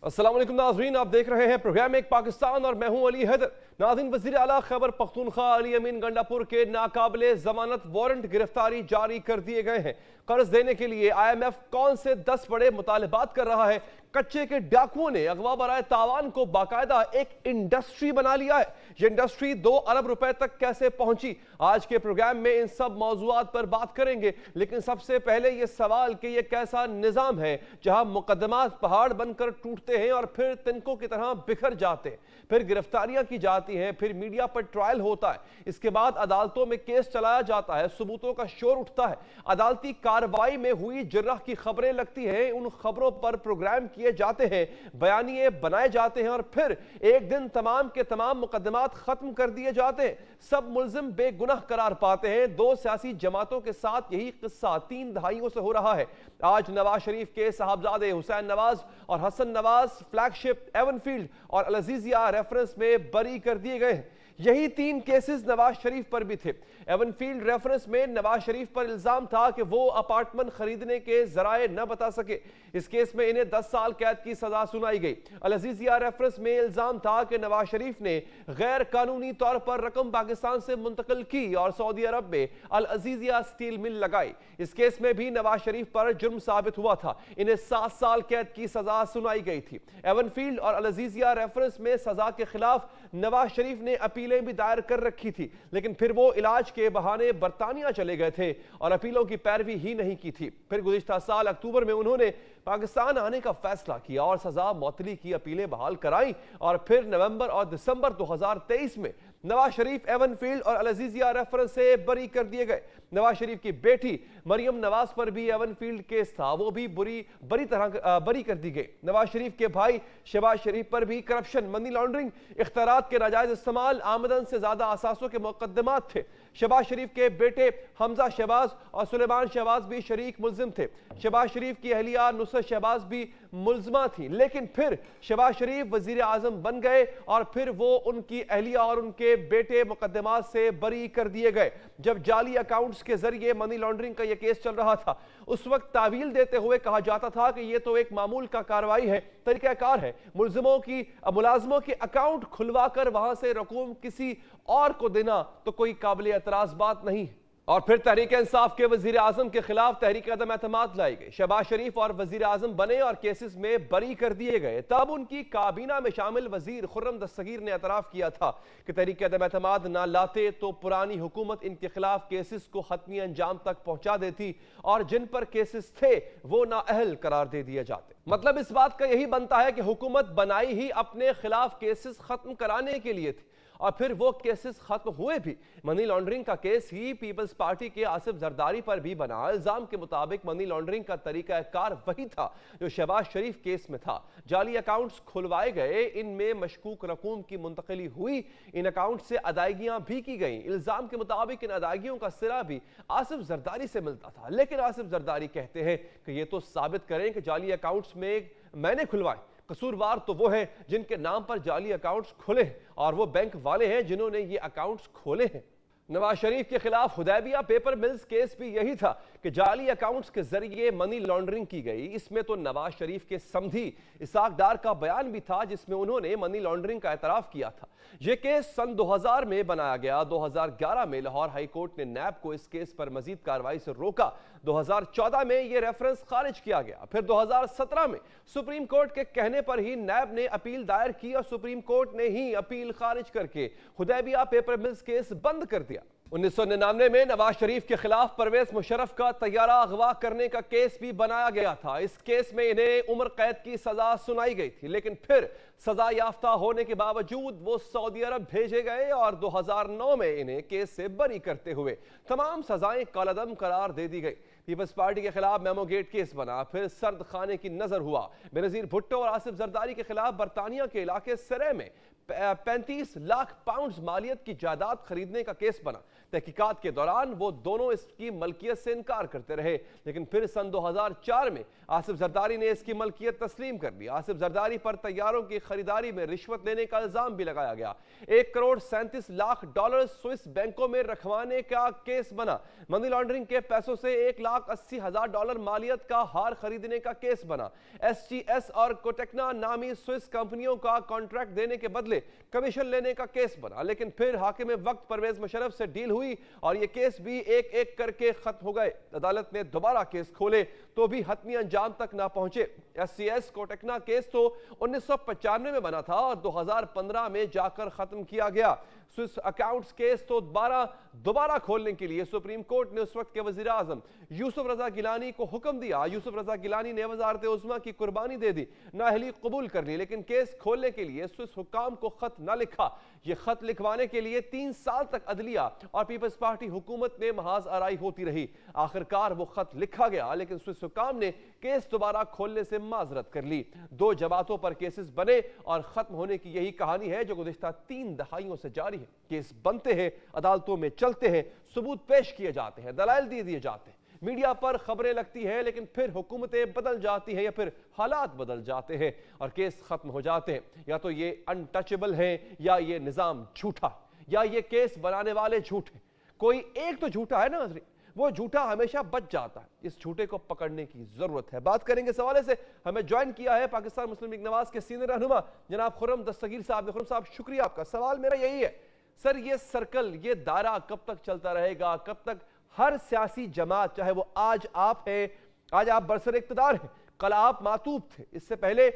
السلام علیکم ناظرین، آپ دیکھ رہے ہیں پروگرام ایک پاکستان اور میں ہوں علی حیدر۔ ناظرین، وزیر اعلیٰ خیبر پختونخوا علی امین گنڈاپور کے ناقابل ضمانت وارنٹ گرفتاری جاری کر دیے گئے ہیں۔ قرض دینے کے لیے آئی ایم ایف کون سے 10 بڑے مطالبات کر رہا ہے؟ کچے کے ڈاکوؤں نے اغوا برائے تاوان کو باقاعدہ ایک انڈسٹری بنا لیا ہے۔ یہ انڈسٹری 2 ارب روپے تک کیسے پہنچی؟ آج کے پروگرام میں ان سب موضوعات پر بات کریں گے، لیکن سب سے پہلے یہ سوال کہ یہ کیسا نظام ہے جہاں مقدمات پہاڑ بن کر ٹوٹتے ہیں اور پھر تنکوں کی طرح بکھر جاتے ہیں، پھر گرفتاریاں کی جاتی ہیں، پھر میڈیا پر ٹرائل ہوتا ہے، اس کے بعد عدالتوں میں کیس چلایا جاتا ہے، ثبوتوں کا شور اٹھتا ہے، عدالتی کارروائی میں ہوئی جرح کی خبریں لگتی ہیں، ان خبروں پر پروگرام کیے جاتے ہیں، بیانیے بنائے جاتے ہیں اور پھر ایک دن تمام کے تمام مقدمات ختم کر دیے جاتے ہیں، سب ملزم بے گناہ قرار پاتے ہیں۔ 2 سیاسی جماعتوں کے ساتھ یہی قصہ 3 دہائیوں سے ہو رہا ہے۔ آج نواز شریف کے صاحبزادے حسین نواز اور حسن نواز فلیگ شپ ایون فیلڈ اور العزیزیہ ریفرنس میں بری کر دیے گئے ہیں۔ یہی 3 کیسز نواز شریف پر بھی تھے۔ ایون فیلڈ ریفرنس میں نواز شریف پر الزام تھا کہ وہ اپارٹمنٹ خریدنے کے ذرائع نہ بتا سکے، اس کیس میں انہیں 10 سال قید کی سزا سنائی گئی۔ العزیزیہ ریفرنس میں الزام تھا کہ نواز شریف نے غیر قانونی طور پر رقم پاکستان سے منتقل کی اور سعودی عرب میں العزیزیہ سٹیل مل لگائی، اس کیس میں بھی نواز شریف پر جرم ثابت ہوا تھا، انہیں 7 سال قید کی سزا سنائی گئی تھی۔ ایون فیلڈ اور العزیزیہ ریفرنس میں سزا کے خلاف نواز شریف نے اپیلیں بھی دائر کر رکھی تھی، لیکن پھر وہ علاج کے بہانے برطانیہ چلے گئے تھے اور اپیلوں کی پیروی ہی نہیں کی تھی۔ پھر گزشتہ سال اکتوبر میں انہوں نے پاکستان آنے کا فیصلہ کیا اور سزا معطلی کی اپیلیں بحال کرائیں اور پھر نومبر اور دسمبر 2023 میں نواز شریف ایون فیلڈ اور العزیزیہ ریفرنس سے بری کر دیے گئے۔ نواز شریف کی بیٹی مریم نواز پر بھی ایون فیلڈ کیس تھا، وہ بھی بری کر دی گئی۔ نواز شریف کے بھائی شہباز شریف پر بھی کرپشن، منی لانڈرنگ، اختیارات کے ناجائز استعمال، آمدن سے زیادہ اثاثوں کے مقدمات تھے۔ شہباز شریف کے بیٹے حمزہ شہباز اور سلیمان شہباز بھی شریک ملزم تھے۔ شہباز شریف کی اہلیہ نصرت شہباز بھی ملزمہ تھی، لیکن پھر شہباز شریف وزیر اعظم بن گئے اور پھر وہ ان کی اہلیہ اور ان کے بیٹے مقدمات سے بری کر دیے گئے۔ جب جعلی اکاؤنٹس کے ذریعے منی لانڈرنگ کا یہ کیس چل رہا تھا، اس وقت تعویل دیتے ہوئے کہا جاتا تھا کہ یہ تو ایک معمول کا کارروائی ہے، طریقہ کار ہے، ملازموں کے اکاؤنٹ کھلوا کر وہاں سے رقوم کسی اور کو دینا تو کوئی قابل اعتراض بات نہیں۔ اور پھر تحریک انصاف کے وزیر اعظم کے خلاف تحریک عدم اعتماد لائی گئی، شہباز شریف اور وزیر اعظم بنے اور کیسز میں بری کر دیے گئے۔ تب ان کی کابینہ میں شامل وزیر خرم دستگیر نے اعتراف کیا تھا کہ تحریک عدم اعتماد نہ لاتے تو پرانی حکومت ان کے خلاف کیسز کو حتمی انجام تک پہنچا دیتی اور جن پر کیسز تھے وہ نااہل قرار دے دیے جاتے۔ مطلب اس بات کا یہی بنتا ہے کہ حکومت بنائی ہی اپنے خلاف کیسز ختم کرانے کے لیے تھی، اور پھر وہ کیسز ختم ہوئے بھی۔ منی لانڈرنگ کا کیس ہی پیپلز پارٹی کے آصف زرداری پر بھی بنا۔ الزام کے مطابق منی لانڈرنگ کا طریقہ کار وہی تھا جو شہباز شریف کیس میں تھا۔ جعلی اکاؤنٹس کھلوائے گئے، ان میں مشکوک رقوم کی منتقلی ہوئی، ان اکاؤنٹ سے ادائیگیاں بھی کی گئیں۔ الزام کے مطابق ان ادائیگیوں کا سرا بھی آصف زرداری سے ملتا تھا، لیکن آصف زرداری کہتے ہیں کہ یہ تو ثابت کریں کہ جعلی اکاؤنٹس میں نے کھلوائے۔ قصوروار تو وہ ہیں جن کے نام پر جعلی اکاؤنٹس کھلے ہیں اور وہ بینک والے ہیں جنہوں نے یہ اکاؤنٹس کھولے ہیں۔ نواز شریف کے خلاف حدیبیہ پیپر ملز کیس بھی یہی تھا کہ جعلی اکاؤنٹس کے ذریعے منی لانڈرنگ کی گئی۔ اس میں تو نواز شریف کے سمدھی اسحاق ڈار کا بیان بھی تھا جس میں انہوں نے منی لانڈرنگ کا اعتراف کیا تھا۔ یہ کیس سن 2000 میں بنایا گیا۔ 2011 میں لاہور ہائی کورٹ نے نیب کو اس کیس پر مزید کارروائی سے روکا۔ 2014 میں یہ ریفرنس خارج کیا گیا۔ پھر 2017 میں سپریم کورٹ کے کہنے پر ہی نیب نے اپیل دائر کی اور سپریم کورٹ نے ہی اپیل خارج کر کے حدیبیہ پیپر ملز کیس بند کر دیا۔ 1999 میں نواز شریف کے خلاف پرویز مشرف کا طیارہ اغوا کرنے کا کیس بھی بنایا گیا تھا۔ اس کیس میں انہیں عمر قید کی سزا سنائی گئی تھی، لیکن پھر سزا یافتہ ہونے کے باوجود وہ سعودی عرب بھیجے گئے اور 2009 میں انہیں کیس سے بری کرتے ہوئے تمام سزائیں کالعدم قرار دے دی گئی۔ پیپلز پارٹی کے خلاف میمو گیٹ کیس بنا، پھر سرد خانے کی نظر ہوا۔ بے نظیر بھٹو اور آصف زرداری کے خلاف برطانیہ کے علاقے سرے میں 35 लाख पाउंड मालियत की जायदाद खरीदने का केस बना। तहकीकात के दौरान वो दोनों इसकी मलकियत से इनकार करते रहे, लेकिन फिर सन 2004 में आसिफ जरदारी ने इसकी मलकियत तस्लीम कर ली। आसिफ जरदारी पर तैयारों की खरीदारी में रिश्वत लेने का इल्जाम भी लगाया गया। 1 करोड़ 37 लाख डॉलर स्विस बैंकों में रखवाने का केस बना। मनी लॉन्ड्रिंग के पैसों से 1,80,000 डॉलर मालियत का हार खरीदने का केस बना। SGS और कोटेक्ना नामी स्विस कंपनियों का कॉन्ट्रैक्ट देने के बदले कमीशन लेने का केस बना, लेकिन फिर हाकिम वक्त परवेज मुशर्रफ से डील हुई और ये केस भी एक एक करके खत्म हो गए। अदालत ने दोबारा केस खोले तो भी हतमी अंजाम तक ना पहुंचे। SGS कोटेक्ना केस तो 1995 में बना था और 2015 में जाकर खत्म किया गया। स्विस अकाउंट्स केस तो दोबारा खोलने के लिए सुप्रीम कोर्ट ने उस वक्त के वजीर आजम यूसुफ रजा गिलानी को हुक्म दिया। यूसुफ रजा गिलानी ने वजारत उज़्मा की कुर्बानी दे दी, नाअहली कबूल कर ली, लेकिन केस खोलने के लिए स्विस हुक्काम को खत न लिखा। ये खत लिखवाने के लिए 3 साल तक अदलिया और पीपल्स पार्टी हुकूमत में महाज आराई होती रही। आखिरकार वो खत लिखा गया, लेकिन स्विस हुक्काम ने केस दोबारा खोलने से माजरत कर ली। 2 जमातों पर केसेस बने और खत्म होने की यही कहानी है जो गुज़िश्ता 3 दहाइयों से जारी है। केस बनते हैं, अदालतों में चलते हैं, सबूत पेश किए जाते हैं, दलाइल दे दिए जाते हैं, मीडिया पर खबरें लगती हैं, लेकिन फिर हुकूमतें बदल जाती हैं या फिर हालात बदल जाते हैं और केस खत्म हो जाते हैं। या तो ये अनटचेबल है, या ये निजाम झूठा, या ये केस बनाने वाले झूठे। कोई एक तो झूठा है ना नाज़रीन, वो झूठा हमेशा बच जाता है। इस झूठे को पकड़ने की जरूरत है। बात करेंगे इस हवाले से। हमें ज्वाइन किया है पाकिस्तान मुस्लिम लीग नवाज के सीनियर रहनुमा जनाब खुर्रम दस्तगीर साहब ने। खुर्रम साहब, शुक्रिया आपका। सवाल मेरा यही है सर, ये सर्कल, ये दायरा कब तक चलता रहेगा? कब तक हर सियासी जमात, चाहे वो आज आप है, आज आप बरसर इक़्तिदार हैं, कल आप मातूब थे, इससे पहले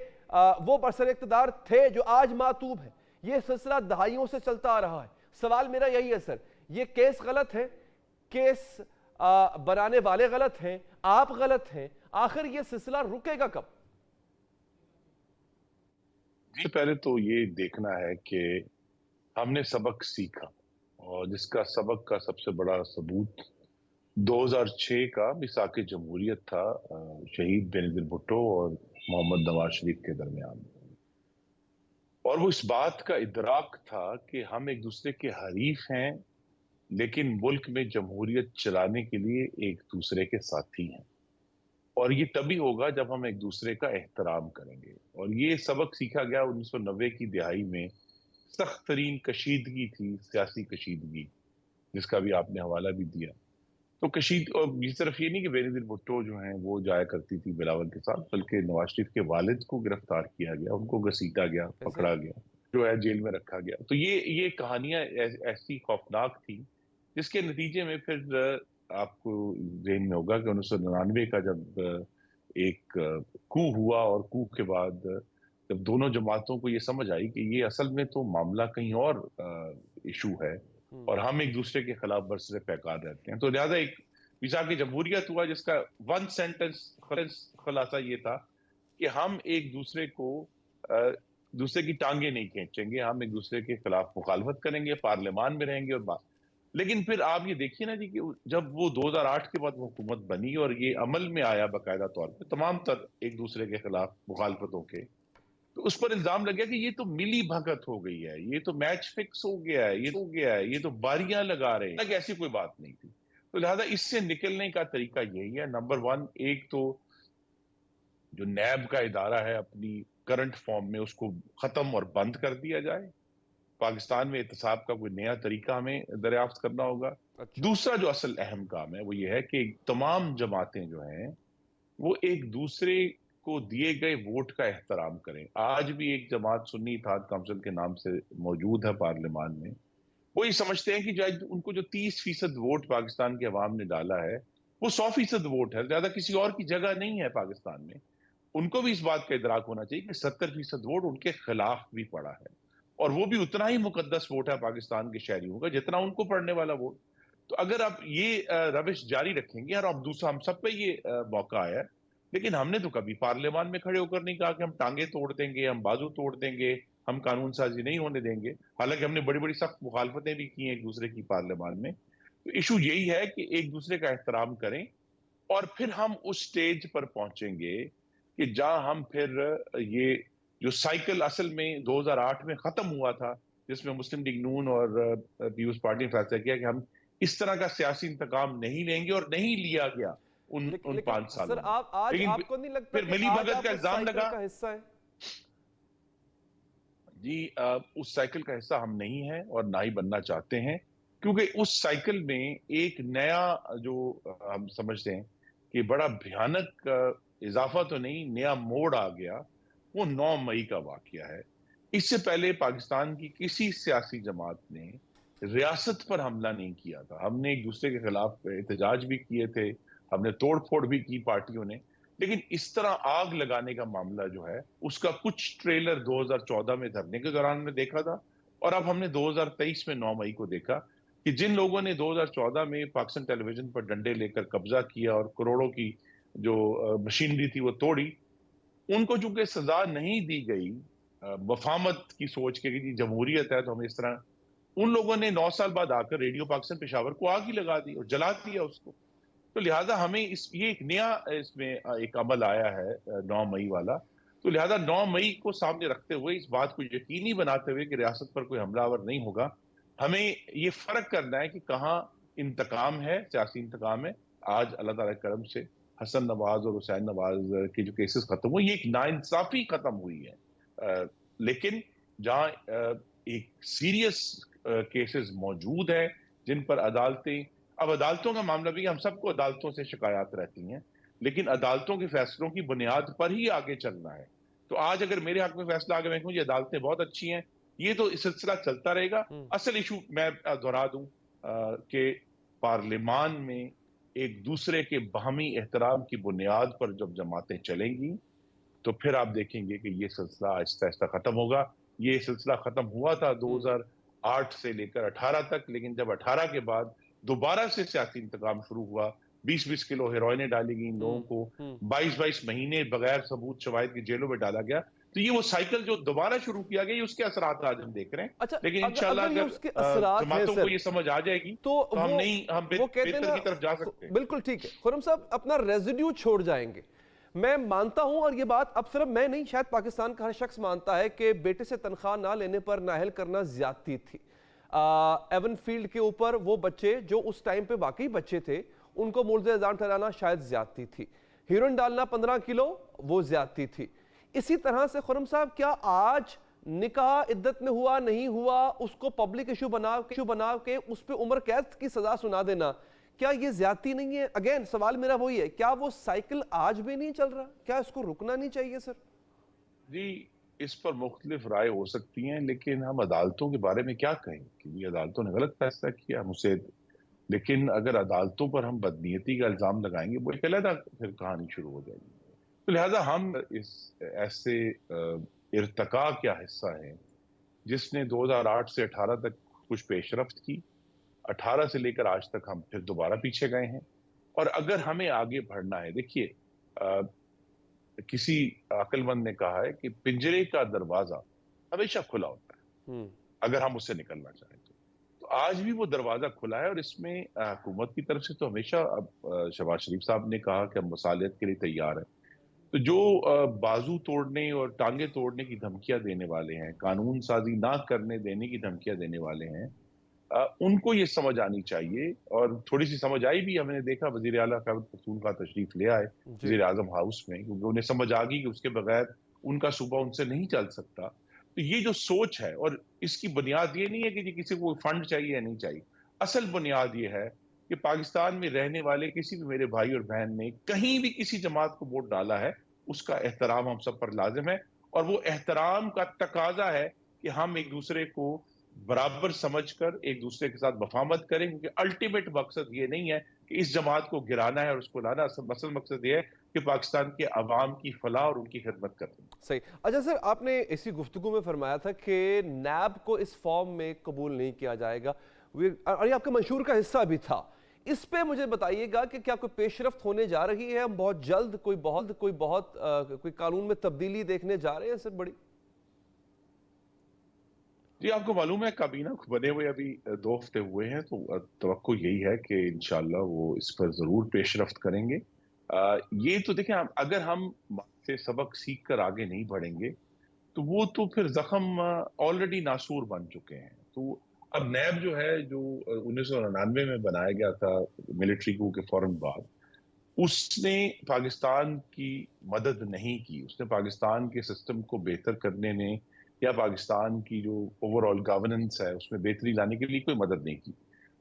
वो बरसर इक़्तिदार थे जो आज मातूब है, ये सिलसिला दहाइयों से चलता आ रहा है। सवाल मेरा यही है सर, ये केस गलत है, केस बनाने वाले गलत हैं, आप गलत हैं, आखिर ये सिलसिला रुकेगा कब? सबसे पहले तो ये देखना है कि हमने सबक सीखा, और जिसका सबक का सबसे बड़ा सबूत 2006 का मिसाक जमहूरियत था, शहीद बेनज़ीर भुट्टो और मोहम्मद नवाज शरीफ के दरमियान। और वो इस बात का इदराक था कि हम एक दूसरे के हरीफ हैं, लेकिन मुल्क में जमहूरियत चलाने के लिए एक दूसरे के साथी हैं। और ये तभी होगा जब हम एक दूसरे का एहतराम करेंगे। और ये सबक सीखा गया 1990 की दिहाई में। सख्त तरीन कशीदगी थी, सियासी कशीदगी, जिसका भी आपने हवाला भी दिया। तो और ये सिर्फ ये नहीं कि बेनज़ीर भुट्टो जो हैं वो जाया करती थी बिलावल के साथ, बल्कि नवाज शरीफ के वालिद को गिरफ्तार किया गया, उनको घसीटा गया, पकड़ा गया, जो है जेल में रखा गया। तो ये कहानियां ऐसी खौफनाक थी, जिसके नतीजे में फिर आपको ज़हन में होगा कि 1999 का जब एक कू हुआ, और कू के बाद जब दोनों जमातों को ये समझ आई कि ये असल में तो मामला कहीं और इशू है और हम एक दूसरे के खिलाफ बरसरे पैकार रहते हैं, तो लिहाजा एक मिसाक जमहूरियत हुआ, जिसका 1 सेंटेंस खुलासा ये था कि हम एक दूसरे को दूसरे की टांगे नहीं खींचेंगे, हम एक दूसरे के खिलाफ मुखालफत करेंगे, पार्लियामान में रहेंगे और बात। लेकिन फिर आप ये देखिए ना जी कि जब वो 2008 के बाद हुकूमत बनी और ये अमल में आया बाकायदा तौर पे तमाम तर एक दूसरे के खिलाफ मुखालफतों के, तो उस पर इल्जाम लग गया कि ये तो मिली भगत हो गई है, ये तो मैच फिक्स हो गया है, ये तो हो गया है, ये तो बारियां लगा रहे हैं। ऐसी कोई बात नहीं थी। तो लिहाजा इससे निकलने का तरीका यही है, नंबर 1, एक तो जो नैब का इदारा है अपनी करंट फॉर्म में उसको खत्म और बंद कर दिया जाए। पाकिस्तान में एहतसाब का कोई नया तरीका हमें दरियाफ्त करना होगा। दूसरा जो असल अहम काम है वो ये है कि तमाम जमातें जो हैं वो एक दूसरे को दिए गए वोट का एहतराम करें। आज भी एक जमात सुन्नी इत्तेहाद काउंसिल के नाम से मौजूद है पार्लियामान में, वो ये समझते हैं कि उनको जो 30% वोट पाकिस्तान के अवाम ने डाला है वो 100% वोट है, ज्यादा किसी और की जगह नहीं है पाकिस्तान में। उनको भी इस बात का इदराक होना चाहिए कि 70% वोट उनके खिलाफ भी पड़ा है, और वो भी उतना ही मुकद्दस वोट है पाकिस्तान के शहरियों का जितना उनको पड़ने वाला वोट। तो अगर आप ये रविश जारी रखेंगे, और अब दूसरा हम सब पे ये मौका आया, लेकिन हमने तो कभी पार्लियामान में खड़े होकर नहीं कहा कि हम टांगे तोड़ देंगे, हम बाजू तोड़ देंगे, हम कानून साजी नहीं होने देंगे। हालांकि हमने बड़ी बड़ी सख्त मुखालफतें भी की हैं एक दूसरे की पार्लियामान में। तो इशू यही है कि एक दूसरे का एहतराम करें, और फिर हम उस स्टेज पर पहुंचेंगे कि जहां हम फिर ये जो साइकिल असल में 2008 में खत्म हुआ था, जिसमें मुस्लिम लीग नून और पीपल्स पार्टी ने फैसला किया कि हम इस तरह का सियासी इंतकाम नहीं लेंगे, और नहीं लिया गया उन लेकिन 5 सालों सर में। आप आज लेकिन आपको नहीं लगता फिर कि मिली आज भगत आप का उस इल्जाम साइकिल लगा। का हिस्सा है? जी, उस साइकिल का हिस्सा हम नहीं हैं और ना ही बनना चाहते हैं, क्योंकि उस साइकिल में एक नया जो हम समझते हैं कि बड़ा भयानक इजाफा तो नहीं, नया मोड़ आ गया, वो 9 मई का वाकया है। इससे पहले पाकिस्तान की किसी सियासी जमात ने रियासत पर हमला नहीं किया था। हमने एक दूसरे के खिलाफ एहतजाज भी किए थे, हमने तोड़ फोड़ भी की पार्टियों ने, लेकिन इस तरह आग लगाने का मामला जो है, उसका कुछ ट्रेलर 2014 में धरने के दौरान में देखा था, और अब हमने 2023 में 9 मई को देखा कि जिन लोगों ने 2014 में पाकिस्तान टेलीविजन पर डंडे लेकर कब्जा किया और करोड़ों की जो मशीनरी थी वो तोड़ी, उनको चूंकि सजा नहीं दी गई वफामत की सोच के कि जमहूरियत है तो हमें इस तरह, उन लोगों ने 9 साल बाद आकर रेडियो पाकिस्तान पेशावर को आग ही लगा दी और जला दिया उसको। तो लिहाजा हमें ये एक नया इसमें एक अमल आया है 9 मई वाला। तो लिहाजा 9 मई को सामने रखते हुए, इस बात को यकीनी बनाते हुए कि रियासत पर कोई हमलावर नहीं होगा, हमें ये फर्क करना है कि कहाँ इंतकाम है, सियासी इंतकाम है। आज अल्लाह ताला के करम से हसन नवाज और हुसैन नवाज के जो केसेस खत्म हुए, ये एक नाइंसाफी खत्म हुई है। लेकिन जहाँ एक सीरियस केसेस मौजूद हैं जिन पर अदालतें, अब अदालतों का मामला भी, हम सबको अदालतों से शिकायत रहती हैं, लेकिन अदालतों के फैसलों की बुनियाद पर ही आगे चलना है। तो आज अगर मेरे हक में फैसला आ गया, मैं कहूँ ये अदालतें बहुत अच्छी हैं, ये तो इस सिलसिला चलता रहेगा। असल इशू मैं दोहरा दूं कि पार्लियामान में एक दूसरे के बाहमी एहतराम की बुनियाद पर जब जमातें चलेंगी, तो फिर आप देखेंगे कि ये सिलसिला आहिस्ता आहिस्ता खत्म होगा। ये सिलसिला खत्म हुआ था 2008 से लेकर 18 तक, लेकिन जब 18 के बाद दोबारा से सियासी इंतकाम शुरू हुआ, 20-20 किलो हेरोइनें डाली गई इन लोगों को, 22-22 महीने बगैर सबूत शवाहिद की जेलों में डाला गया, तो ये वो साइकिल जो दोबारा शुरू किया गया, उसके असरात आज हम देख रहे हैं। अच्छा, लेकिन अगर इंशाल्लाह अगर ये अगर उसके असरात हैं जमातों को सर, ये समझ आ जाएगी तो तो हम वो कहते हैं बेहतर की तरफ जा सकते हैं। बिल्कुल ठीक है खुर्रम साहब, अपना रेजिड्यू छोड़ जाएंगे। मैं मानता हूं, और ये बात अब सिर्फ मैं नहीं, शायद पाकिस्तान का हर शख्स मानता है कि बेटे से तनख्वाह ना लेने पर नाअहल करना ज्यादती थी। एवन फील्ड के ऊपर वो बच्चे जो उस टाइम पे वाकई बच्चे थे, उनको मुल्ज़िम ठहराना शायद ज्यादती थी। हीरोइन डालना 15 किलो, वो ज्यादती थी। इसी तरह से खुर्रम साहब, क्या आज निकाह इद्दत में हुआ नहीं हुआ, उसको पब्लिक इशू बना के उस पर उम्र कैद की सजा सुना देना, क्या ये ज्यादती नहीं है? अगेन सवाल मेरा वही है, क्या वो साइकिल आज भी नहीं चल रहा? क्या इसको रुकना नहीं चाहिए सर? जी, इस पर मुख्तलिफ राय हो सकती हैं, लेकिन हम अदालतों के बारे में क्या कहें कि ये अदालतों ने गलत फैसला किया मुझसे। लेकिन अगर अदालतों पर हम बदनीयती का इल्जाम लगाएंगे, वो एक अलग फिर कहानी शुरू हो जाएगी। तो लिहाजा हम इस ऐसे इर्तका क्या हिस्सा है जिसने 2008 से 18 तक कुछ पेशरफ्त की, 18 से लेकर आज तक हम फिर दोबारा पीछे गए हैं। और अगर हमें आगे बढ़ना है, देखिए किसी अक्लमंद ने कहा है कि पिंजरे का दरवाजा हमेशा खुला होता है अगर हम उससे निकलना चाहें तो आज भी वो दरवाजा खुला है, और इसमें हुकूमत की तरफ से तो हमेशा, अब शहबाज शरीफ साहब ने कहा कि हम मसालियत के लिए तैयार हैं, तो जो बाजू तोड़ने और टांगे तोड़ने की धमकियां देने वाले हैं, कानून साजी ना करने देने की धमकियां देने वाले हैं, उनको ये समझ आनी चाहिए। और थोड़ी सी समझ आई भी, हमने देखा वजीर आला खैबर पख्तूनख्वा तशरीफ ले आए वजीर आजम हाउस में, क्योंकि उन्हें समझ आ गई कि उसके बगैर उनका सूबा उनसे नहीं चल सकता। तो ये जो सोच है, और इसकी बुनियाद ये नहीं है कि किसी को फंड चाहिए या नहीं चाहिए, असल बुनियाद ये है कि पाकिस्तान में रहने वाले किसी भी मेरे भाई और बहन ने कहीं भी किसी जमात को वोट डाला है, उसका एहतराम हम सब पर लाजिम है, और वो एहतराम का तकाजा है कि हम एक दूसरे को बराबर समझकर एक दूसरे के साथ वफामत करें, क्योंकि अल्टीमेट मकसद ये नहीं है कि इस जमात को गिराना है और उसको लाना। असल मकसद ये है कि पाकिस्तान के अवाम की फलाह और उनकी खिदमत करना। सही। अच्छा सर, आपने इसी गुफ्तगू में फरमाया था कि नैब को इस फॉर्म में कबूल नहीं किया जाएगा, और ये आपका मंशूर का हिस्सा भी था। इस पे मुझे बताइएगा कि क्या कोई पेशरफ्त होने जा रही है? हम बहुत जल्द कोई कानून में तब्दीली देखने जा रहे हैं सर बड़ी? जी, आपको मालूम है काबीना बने हुए अभी 2 हफ्ते हुए हैं, तो तवक्को यही है कि इंशाल्लाह वो इस पर जरूर पेशरफ्त करेंगे। ये तो देखें, अगर हम से सबक सीख कर आगे नहीं बढ़ेंगे तो वो तो फिर जख्म ऑलरेडी नासूर बन चुके हैं। तो अब नैब जो है, जो 1999 में बनाया गया था मिलिट्री कू के फौरन बाद, उसने पाकिस्तान की मदद नहीं की। उसने पाकिस्तान के सिस्टम को बेहतर करने में या पाकिस्तान की जो ओवरऑल गवर्नेंस है उसमें बेहतरी लाने के लिए कोई मदद नहीं की।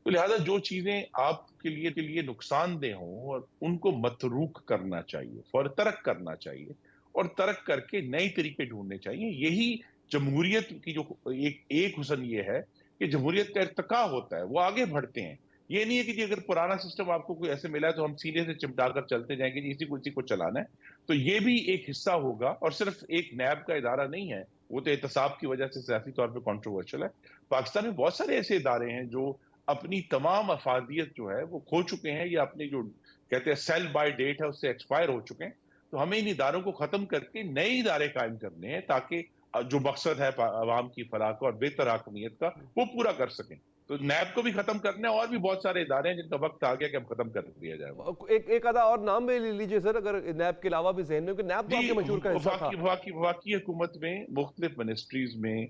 तो लिहाजा जो चीजें आपके लिए नुकसानदेह हों और उनको मतरूक करना चाहिए, तर्क करना चाहिए, और तर्क करके नए तरीके ढूंढने चाहिए। यही जमहूरियत की जो एक हुस्न ये है कि जमहूरियत का इर्तिका होता है, वो आगे बढ़ते हैं। ये नहीं है कि जी अगर पुराना सिस्टम आपको कोई ऐसे मिला है तो हम सीने से चिमटा कर चलते जाएंगे, जी इसी को चलाना है। तो ये भी एक हिस्सा होगा, और सिर्फ एक नैब का इदारा नहीं है, वो तो एहतसाब की वजह से सियासी तौर पर कॉन्ट्रोवर्शियल है। पाकिस्तान में बहुत सारे ऐसे इदारे हैं जो अपनी तमाम अफादियत जो है वो खो चुके हैं, या अपनी जो कहते हैं सेल बाय डेट है उससे एक्सपायर हो चुके हैं। तो हमें इन इदारों को खत्म करके नए इदारे कायम करने हैं, ताकि जो मकसद है अवाम की फलाह का और बेहतर हाकमियत का, वो पूरा कर सकें। तो नैब को भी खत्म करना है, और भी बहुत सारे इदारे हैं जिनका वक्त आ गया कि अब खत्म कर दिया जाए। एक आधा और नाम भी ले लीजिए सर, अगर नैब के अलावा भी ज़हन में, क्योंकि नैब तो आपके मशहूर का हिस्सा था। वफाकी हुकूमत में मुख्तलिफ मिनिस्ट्रीज में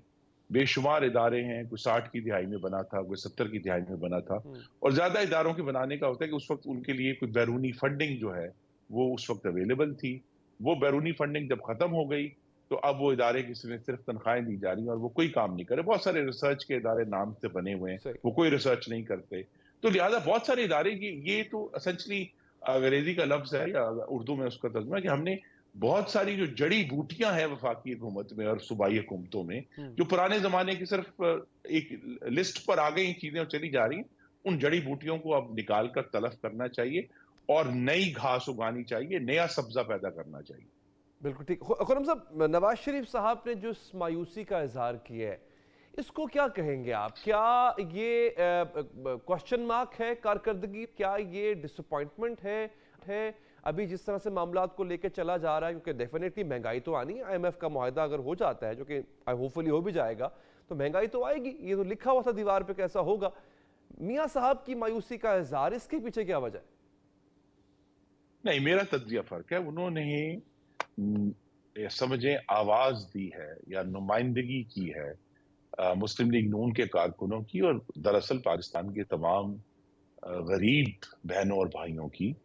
बेशुमार इदारे हैं। कोई 60 की दिहाई में बना था, कोई 70 की दिहाई में बना था। और ज्यादा इदारों के बनाने का होता है कि उस वक्त उनके लिए कोई बैरूनी फंडिंग जो है वो उस वक्त अवेलेबल थी। वो बैरूनी फंडिंग जब खत्म हो गई तो अब वो इदारे किसी में सिर्फ तनख्वाहें दी जा रही हैं और वो कोई काम नहीं करे। बहुत सारे रिसर्च के इदारे नाम से बने हुए हैं, वो कोई रिसर्च नहीं करते। तो लिहाजा बहुत सारे इदारे ये तो एसेंशली अंग्रेजी का लफ्ज है या उर्दू में उसका तर्जुमा है कि हमने बहुत सारी जो जड़ी बूटियां हैं वफाकी हुकूमत में और सूबाई हुकूमतों में, जो पुराने जमाने की सिर्फ एक लिस्ट पर आ गई चीजें और चली जा रही हैं, उन जड़ी बूटियों को अब निकाल कर तलफ करना चाहिए और नई घास उगानी चाहिए, नया सब्जा पैदा करना चाहिए। बिल्कुल ठीक। खुर्रम साहब, नवाज शरीफ साहब ने जो मायूसी का इजहार किया है, इसको क्या कहेंगे आप? क्या ये क्वेश्चन मार्क है कारकर्दगी? क्या ये डिसअपॉइंटमेंट है अभी जिस तरह से मामलात को लेकर चला जा रहा है? क्योंकि डेफिनेटली महंगाई तो आनी है। IMF का मुआहदा अगर हो जाता है, जो कि होपफुली हो भी जाएगा, तो महंगाई तो आएगी। ये तो लिखा हुआ था दीवार पे कैसा होगा। मियां साहब की मायूसी का इजहार, इसके पीछे क्या वजह है? नहीं, मेरा तज्जिया फर्क है। उन्होंने समझे आवाज दी है या नुमाइंदगी की है मुस्लिम लीग नून के कारकुनों की, और दरअसल पाकिस्तान के तमाम गरीब बहनों और भाइयों की,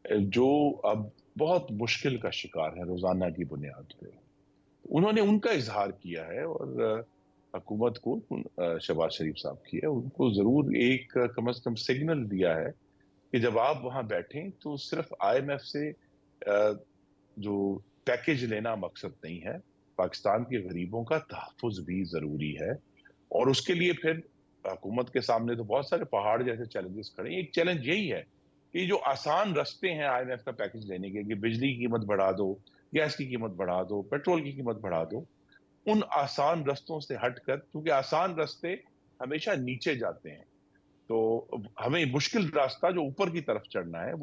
जो अब बहुत मुश्किल का शिकार है रोजाना की बुनियाद पे। उन्होंने उनका इजहार किया है, और हुकूमत को, शहबाज शरीफ साहब की है, उनको जरूर एक कम से कम सिग्नल दिया है कि जब आप वहां बैठें तो सिर्फ IMF से जो पैकेज लेना मकसद नहीं है, पाकिस्तान के गरीबों का तहफ़्फ़ुज़ भी जरूरी है। और उसके लिए फिर हुकूमत के सामने तो बहुत सारे पहाड़ जैसे चैलेंजेस खड़े हैं। एक चैलेंज यही है कि जो आसान रास्ते हैं IMF का पैकेज लेने के, कि बिजली की कीमत बढ़ा दो, गैस की कीमत बढ़ा दो, पेट्रोल की कीमत बढ़ा दो, उन आसान रास्तों से हटकर, क्योंकि आसान रास्ते हमेशा नीचे जाते हैं, तो हमें मुश्किल रास्ता जो ऊपर की तरफ चढ़ना है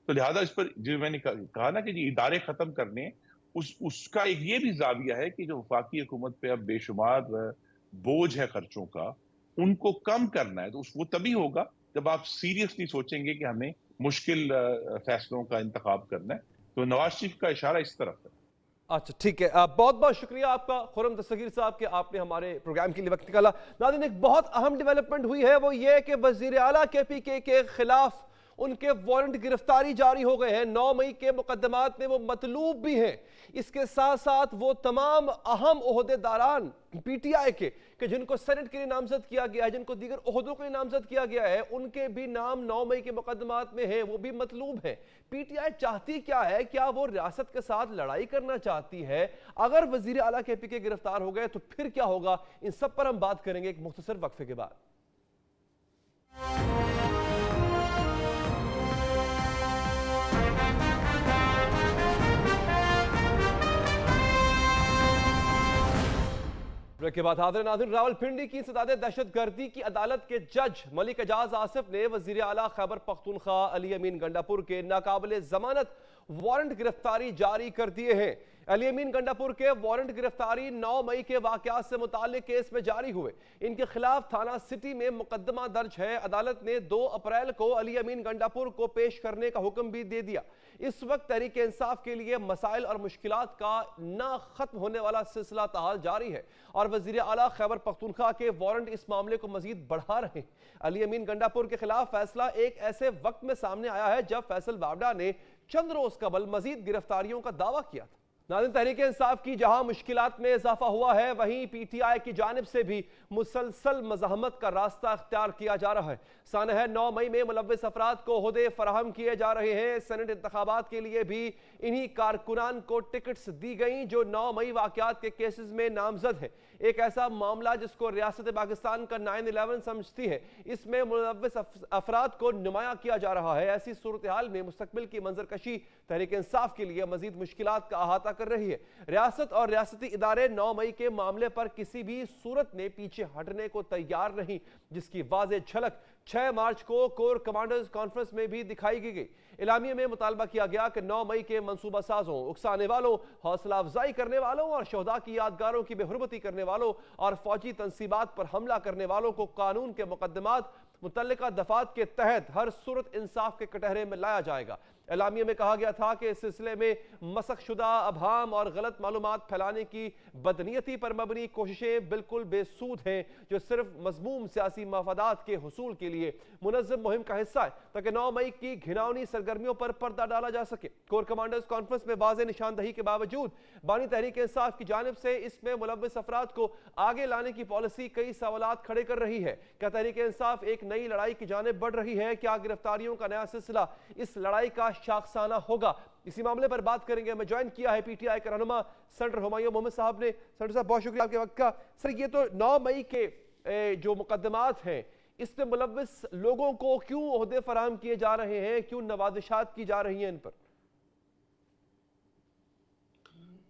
तो लिहाजा इस पर जो मैंने कहा ना कि जी इदारे खत्म करने, उसका एक ये भी जाविया है कि जो वफाकी हुकूमत पे अब बेशुमार बोझ है खर्चों का, उनको कम करना है। तो वो तभी होगा जब आप सीरियसली सोचेंगे कि हमें मुश्किल फैसलों का इंतखाब करना है। तो नवाज शरीफ का इशारा इस तरफ है। अच्छा, ठीक है। बहुत बहुत शुक्रिया आपका खुर्रम दस्तगीर साहब कि आपने हमारे प्रोग्राम के लिए वक्त निकाला। नाज़रीन, एक बहुत अहम डेवलपमेंट हुई है, वो ये कि वज़ीर आला KPK के खिलाफ उनके वारंट गिरफ्तारी जारी हो गए हैं। 9 मई के मुकदमात में वो मतलूब भी हैं। इसके साथ साथ वो तमाम अहम ओहदेदारान PTI के जिनको सेनेट के लिए नामजद किया गया है, जिनको दीगर ओहदों के लिए नामजद किया गया है, उनके भी नाम 9 मई के मुकदमात में हैं, वो भी मतलूब हैं। PTI चाहती क्या है? क्या वो रियासत के साथ लड़ाई करना चाहती है? अगर वजीर आला KPK गिरफ्तार हो गए तो फिर क्या होगा? इन सब पर हम बात करेंगे एक मुख्तसर वक्फे के बाद। ब्रेक के बाद हाज़िर नाज़रीन, रावलपिंडी की इंसदाद दहशतगर्दी की अदालत के जज मलिक एजाज आसिफ ने वज़ीर आला खैबर पख्तूनख्वा अली अमीन गंडापुर के नाकाबिले जमानत वारंट गिरफ्तारी जारी कर दिए हैं। अली अमीन गंडापुर के वारंट गिरफ्तारी 9 मई के वाकयात से मुताल्लिक केस में जारी हुए। इनके खिलाफ थाना सिटी में मुकदमा दर्ज है। अदालत ने 2 अप्रैल को अली अमीन गंडापुर को पेश करने का हुक्म भी दे दिया। इस वक्त तहरीक इंसाफ के लिए मसाइल और मुश्किलात का ना खत्म होने वाला सिलसिला ताहाल जारी है और वजीर आला खैबर पख्तूनख्वा के वारंट इस मामले को मजीद बढ़ा रहे हैं। अली अमीन गंडापुर के खिलाफ फैसला एक ऐसे वक्त में सामने आया है जब फैसल वावडा ने चंद रोज कबल मजीद गिरफ्तारियों का दावा किया था। नाज़रीन, तहरीक इंसाफ की जहां मुश्किलात में इजाफा हुआ है, वहीं पीटीआई की जानिब से भी मुसलसल मज़ाहमत का रास्ता अख्तियार किया जा रहा है। सानह है 9 मई में मुलव्विस अफराद को ओहदे फराहम किए जा रहे हैं। सेनेट इंतखाबात के लिए भी इन्हीं कारकुनान को टिकट्स दी गई जो 9 मई वाकयात के केसेस में नामजद है। एक ऐसा मामला जिसको रियासत पाकिस्तान का 9/11 समझती है, इसमें मुलव्विस अफराद को नुमाया किया जा रहा है। ऐसी सूरत हाल में मुस्तकबिल की मंजरकशी तहरीक इंसाफ के लिए मजीद मुश्किलात का अहाता कर रही है। रियासत और रियासती इदारे 9 मई के मामले पर किसी भी सूरत में पीछे हटने को तैयार नहीं, जिसकी वाज़ेह झलक 6 मार्च को कोर कमांडर्स कॉन्फ्रेंस में भी दिखाई गई। इलामिया में मुतालबा किया गया कि 9 मई के मंसूबा साजों, उकसाने वालों, हौसला अफजाई करने वालों और शहदा की यादगारों की बेहुरमती करने वालों और फौजी तंसीबात पर हमला करने वालों को कानून के मुकदमात मुतल्लिका दफात के तहत हर सूरत इंसाफ के कटहरे में लाया जाएगा। एलामिया में कहा गया था कि इस सिलसिले में मसख शुदा अभाम और गलत मालूमात फैलाने की बदनीयती पर मबनी कोशिशें बिल्कुल बेसूद हैं, जो सिर्फ मजमूम सियासी मफादात के हुसूल के लिए मुनज़्ज़म मुहिम का हिस्सा है, ताकि 9 मई की घिनौनी सरगर्मियों पर पर्दा डाला जा सके। कोर कमांडर्स कॉन्फ्रेंस में वाज़ेह निशानदही के बावजूद बानी तहरीक इंसाफ की जानिब से इसमें मुलव्विस अफराद को आगे लाने की पॉलिसी कई सवालात खड़े कर रही है। क्या तहरीक इंसाफ एक नई लड़ाई की जानिब बढ़ रही है? क्या गिरफ्तारियों का नया सिलसिला इस लड़ाई का शाखसाना होगा? इसी मामले पर बात करेंगे। मैं ज्वाइन किया है पीटीआई के रहनुमा सेनेटर हुमायूं मोहम्मद साहब ने। सेनेटर साहब, बहुत शुक्रिया आपके वक्त का। सर, ये तो 9 मई के जो मुकदमात हैं, इसमें मुलव्विस लोगों को क्यों ओहदे फराहम किए जा रहे हैं, क्यों नवाजिशात की जा रही हैं इन पर?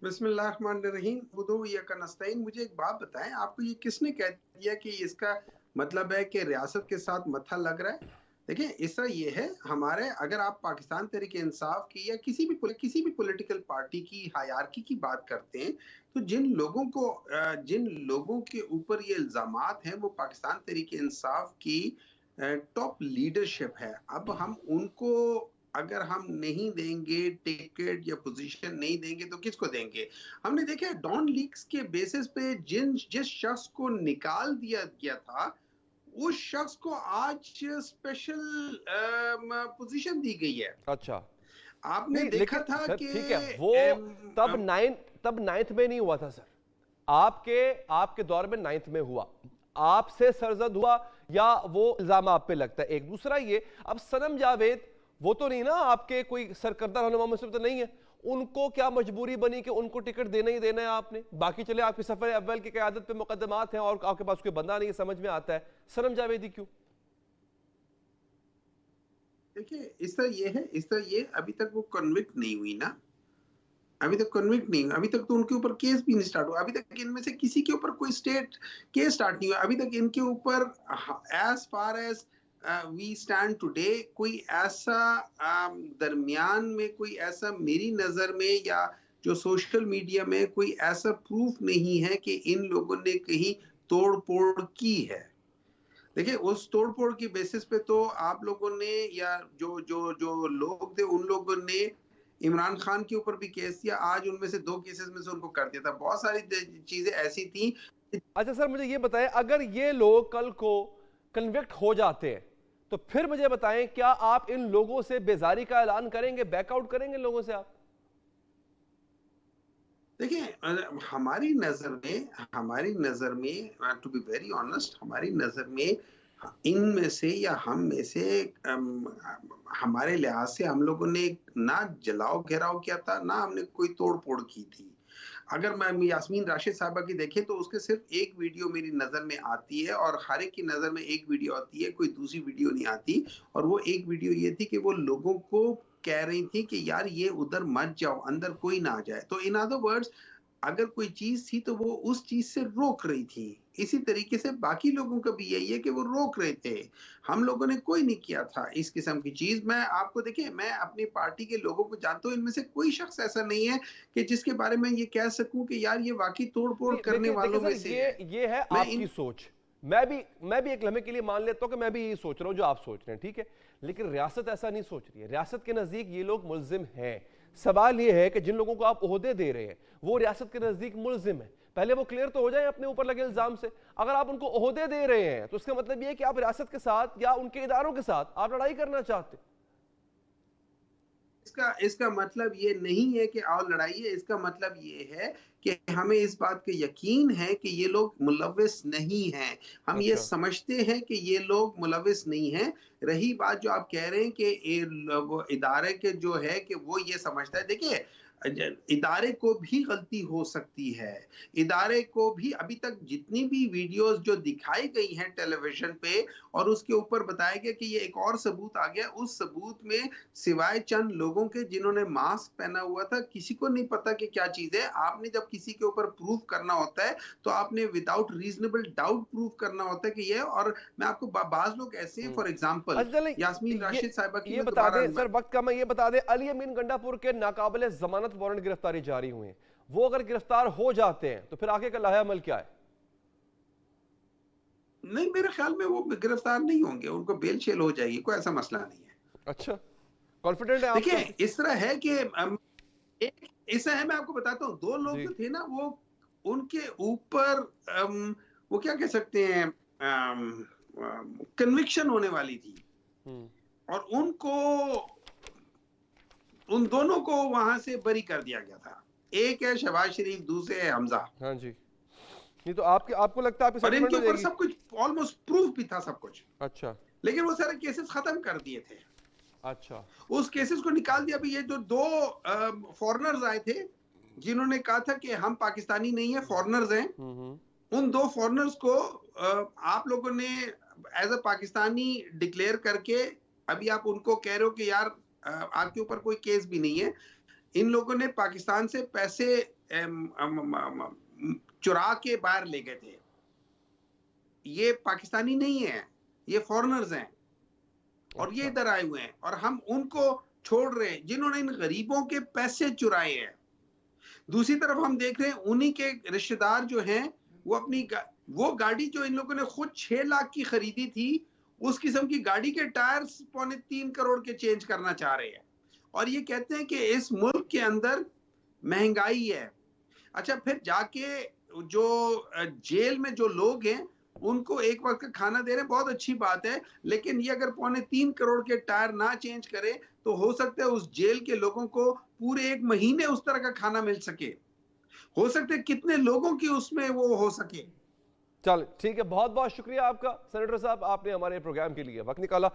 बिस्मिल्लाहिर्रहमानिर्रहीम। मुझे एक बात बताएं, आपको ये किसने कह दिया कि इसका मतलब है कि रियासत के साथ मत्था लग रहा है? देखिए, इस तरह ये है, हमारे अगर आप पाकिस्तान तहरीक इंसाफ की या किसी भी पॉलिटिकल पार्टी की हायरार्की की बात करते हैं, तो जिन लोगों के ऊपर ये इल्जामात हैं वो पाकिस्तान तहरीक इंसाफ की टॉप लीडरशिप है। अब हम उनको अगर हम नहीं देंगे टिकट या पोजीशन नहीं देंगे तो किसको देंगे? हमने देखा डॉन लीक्स के बेसिस पे जिस शख्स को निकाल दिया गया था, उस शख्स को आज स्पेशल पोजीशन दी गई है। अच्छा, आपने देखा था कि ठीक है, वो तब 9th में नहीं हुआ था सर, आपके दौर में 9th में हुआ, आपसे सरजद हुआ या वो इल्जाम आप पे लगता है? एक दूसरा ये, अब सनम जावेद वो तो नहीं ना आपके कोई सरकर्दा रहनुमा में से तो नहीं है, उनको क्या मजबूरी बनी कि उनको टिकट देना ही देना है आपने? बाकी चले आपके सफर अव्वल की क़यादत पे मुकदमात हैं और आपके पास कोई बंदा नहीं है, समझ में आता है, सनम जावेदी क्यों? देखिए, इस तरह ये अभी तक वो कन्विक्ट नहीं हुई ना, अभी तक तो उनके ऊपर केस भी नहीं स्टार्ट हुआ। अभी तक इनमें से किसी के ऊपर कोई स्टेट केस स्टार्ट नहीं हुआ। अभी तक इनके ऊपर as far as we stand today कोई ऐसा दरमियान में कोई ऐसा मेरी नजर में या जो सोशल मीडिया में कोई ऐसा प्रूफ नहीं है कि इन लोगों ने कहीं तोड़ फोड़ की है। देखिए, उस तोड़ फोड़ की बेसिस पे तो आप लोगों ने या जो लोग थे उन लोगों ने इमरान खान के ऊपर भी केस दिया, आज उनमें से 2 केसेस में से उनको कर दिया था। बहुत सारी चीजें ऐसी थी। अच्छा सर, मुझे ये बताएं, अगर ये लोग कल को कन्विक्ट हो जाते हैं तो फिर मुझे बताएं, क्या आप इन लोगों से बेजारी का ऐलान करेंगे, बैकआउट करेंगे लोगों से आप? देखिए, हमारी नजर में टू बी वेरी ऑनेस्ट, हमारी नजर में इनमें से या हम में से हमारे लिहाज से हम लोगों ने ना जलाओ घेराव किया था, ना हमने कोई तोड़ फोड़ की थी। अगर मैं यास्मीन राशिद साहबा की देखें तो उसके सिर्फ एक वीडियो मेरी नजर में आती है और हर एक की नजर में एक वीडियो आती है, कोई दूसरी वीडियो नहीं आती। और वो एक वीडियो ये थी कि वो लोगों को कह रही थी कि यार ये उधर मत जाओ, अंदर कोई ना आ जाए। तो इन अदर वर्ड्स अगर कोई चीज थी तो वो उस चीज से रोक रही थी। इसी तरीके से बाकी लोगों का भी यही है कि वो रोक रहे थे। हम लोगों ने कोई नहीं किया था इस किस्म की चीज। मैं आपको देखिए, मैं अपनी पार्टी के लोगों को जानता हूँ, इनमें से कोई शख्स ऐसा नहीं है कि जिसके बारे में ये कह सकूं कि यार ये वाकई तोड़ फोड़ करने देखिए वालों सर, में से है। ये है मैं आपकी सोच। मैं भी एक लम्हे के लिए मान लेता हूं कि मैं भी यही सोच रहा हूं जो आप सोच रहे हैं, ठीक है, लेकिन रियासत ऐसा नहीं सोच रही है। रियासत के नजदीक ये लोग मुल्जिम हैं। सवाल ये है कि जिन लोगों को आप ओहदे दे रहे हैं वो रियासत के नजदीक मुल्जिम है। पहले वो क्लियर तो हो जाए अपने ऊपर लगे इल्जाम से। अगर आप उनको ओहदे दे रहे हैं तो इसका मतलब ये है कि आप रियासत के साथ या उनके इदारों के साथ आप लड़ाई करना चाहते हैं। इसका मतलब ये नहीं है कि आओ लड़ाई है। इसका मतलब ये है कि हमें इस बात का यकीन है कि ये लोग मुलव्विस नहीं हैं। हम ये अच्छा, समझते हैं कि ये लोग मुलव्विस नहीं हैं। रही बात जो आप कह रहे हैं कि वो इदारे के जो है कि वो ये समझता है, देखिए इदारे को भी गलती हो सकती है। इदारे को भी अभी तक जितनी भी वीडियोस जो दिखाई गई हैं टेलीविजन पे और उसके ऊपर बताया गया कि ये एक और सबूत आ गया, उस सबूत में सिवाय चंद लोगों के जिन्होंने मास्क पहना हुआ था, किसी को नहीं पता कि क्या चीज है। आपने जब किसी के ऊपर प्रूफ करना होता है तो आपने विदाउट रीजनेबल डाउट प्रूफ करना होता है कि ये। और मैं आपको बाज लोग ऐसे हैं, फॉर एग्जांपल अच्छा, यास्मीन राशिद साहिबा की ये मैं बता दोबारा दें सर, वक्त का मैं ये बता दें, अली अमीन गंडापुर के नाकाबिले जमानत वारंट गिरफ्तारी जारी हुए हैं। वो अगर गिरफ्तार हो जाते हैं तो फिर आगे का लाहे अमल क्या है? नहीं, मेरे ख्याल में वो गिरफ्तार नहीं होंगे, उनको बेल शेल हो जाएगी, कोई ऐसा मसला नहीं है। अच्छा, कॉन्फिडेंट है आप? देखिए इस तरह है कि एक ऐसा है, मैं आपको बताता हूँ, दो लोग जी। जो थे ना, वो उनके ऊपर वो क्या कह सकते हैं, कन्विक्शन होने वाली थी और उनको, उन दोनों को वहां से बरी कर दिया गया था। एक है शहबाज शरीफ, दूसरे है हमजा। हाँ जी। नहीं तो आपको लगता है आपकी और सेटलमेंट इनके हो ऊपर जाएगी? सब कुछ ऑलमोस्ट प्रूफ भी था, सब कुछ, अच्छा लेकिन वो सारे केसेस खत्म कर दिए थे। अच्छा। उस केसेस को निकाल दिया। अभी ये जो दो फॉरेनर्स आए थे जिन्होंने कहा था कि हम पाकिस्तानी नहीं है, फॉरेनर्स हैं, उन दो फॉरेनर्स को आप लोगों ने एज अ पाकिस्तानी डिक्लेयर करके अभी आप उनको कह रहे हो कि यार आपके ऊपर कोई केस भी नहीं है। इन लोगों ने पाकिस्तान से पैसे चुरा के बाहर ले गए थे। ये पाकिस्तानी नहीं है, ये फॉरेनर्स हैं और ये इधर आए हुए हैं और हम उनको छोड़ रहे हैं जिन्होंने इन गरीबों के पैसे चुराए हैं। दूसरी तरफ हम देख रहे हैं उन्हीं के रिश्तेदार जो हैं वो अपनी वो गाड़ी जो इन लोगों ने खुद 6 लाख की खरीदी थी, उस किस्म की गाड़ी के टायर्स 3.25 करोड़ के चेंज करना चाह रहे हैं और ये कहते हैं कि इस मुल्क के अंदर महंगाई है। अच्छा, फिर जाके जो जेल में जो लोग हैं उनको एक वक्त का खाना दे रहे हैं, बहुत अच्छी बात है, लेकिन ये अगर 3.25 करोड़ के टायर ना चेंज करे तो हो सकता है उस जेल के लोगों को पूरे 1 महीने उस तरह का खाना मिल सके। हो सकता है कितने लोगों की उसमें वो हो सके। चल ठीक है, बहुत बहुत शुक्रिया आपका सेनेटर साहब, आपने हमारे प्रोग्राम के लिए वक्त निकाला।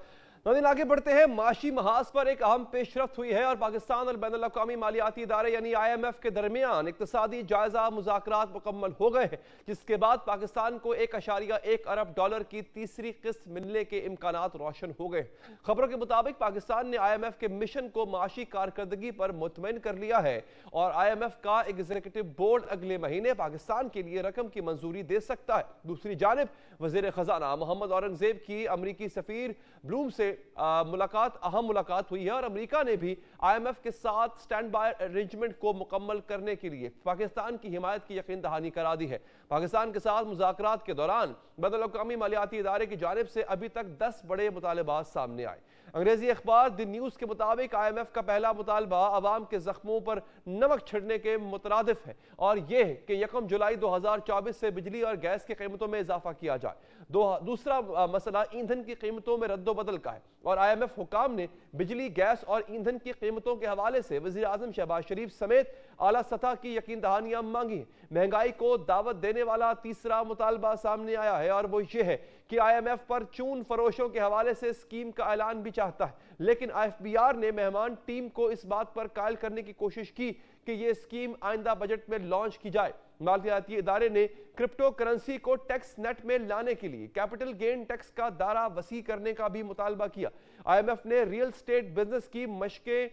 नाज़रीन आगे बढ़ते हैं। माशी महाज पर एक अहम पेशरफ्त हुई है और पाकिस्तान और बैनुल अक़वामी मालियाती इदारे यानी IMF के दरमियान इक़्तिसादी जायजा मुज़ाकरात मुकम्मल हो गए हैं, जिसके बाद पाकिस्तान को $1.1 अरब की तीसरी किस्त मिलने के इम्कानात रोशन हो गए। खबरों के मुताबिक पाकिस्तान ने IMF के मिशन को माशी कारकर्दगी पर मुतमईन कर लिया है और IMF का एग्जीक्यूटिव बोर्ड अगले महीने पाकिस्तान के लिए रकम की मंजूरी दे सकता है। दूसरी जानिब वज़ीर ख़जाना मोहम्मद औरंगज़ेब की अमरीकी सफ़ीर ब्लूम से अहम मुलाकात हुई है और अमेरिका ने भी IMF के साथ स्टैंड बाय अरेंजमेंट को मुकम्मल करने के लिए पाकिस्तान की हिमायत की यकीन दहानी करा दी है। पाकिस्तान के साथ मुज़ाकरात के दौरान बैनुल अक़वामी मालियाती इदारे की जानिब से अभी तक 10 बड़े मुतालबात सामने आए। अंग्रेजी अखबार द न्यूज़ के मुताबिक IMF का पहला मुतालबा अवाम के जख्मों पर नमक छिड़ने के मुतरादिफ है और यह कि 1 जुलाई 2024 से बिजली और गैस की कीमतों में इजाफा किया जाए। दूसरा मसला ईंधन की कीमतों में रद्दोबदल का है और IMF हुकाम ने बिजली, गैस और ईंधन की कीमतों के हवाले से वज़ीर आज़म शहबाज शरीफ समेत आला सतह की यकीन दहानियां मांगी। महंगाई को दावत देने वाला तीसरा मुतालबा सामने आया है और वो ये है कि IMF पर चून फरोशों के हवाले से स्कीम का ऐलान भी चाहता है, लेकिन IFBR ने मेहमान टीम को इस बात पर कायल करने की कोशिश की कि ये स्कीम आइंदा बजट में लॉन्च की जाए। मालियाती इदारे ने क्रिप्टो करेंसी को टैक्स नेट में लाने के लिए कैपिटल गेन टैक्स का दायरा वसी करने का भी मुतालबा किया। IMF ने रियल स्टेट बिजनेस की मशकें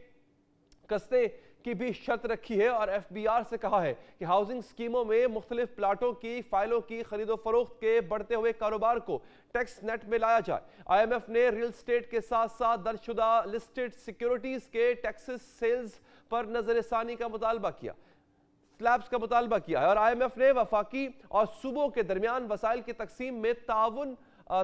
कसते की भी शर्त रखी है और FBR से कहा है कि हाउसिंग स्कीमों में मुख्तलिफ प्लाटों की फाइलों की खरीदो फरोख्त के बढ़ते हुए कारोबार को टैक्स नेट में लाया जाए। IMF ने रियल स्टेट के साथ साथ दर्जशुदा लिस्टेड सिक्योरिटीज के टैक्सेस सेल्स पर नजरसानी का मुतालबा किया, स्लैब्स का मुतालबा किया है और IMF ने वफाकी और सूबों के दरमियान वसाइल की तकसीम में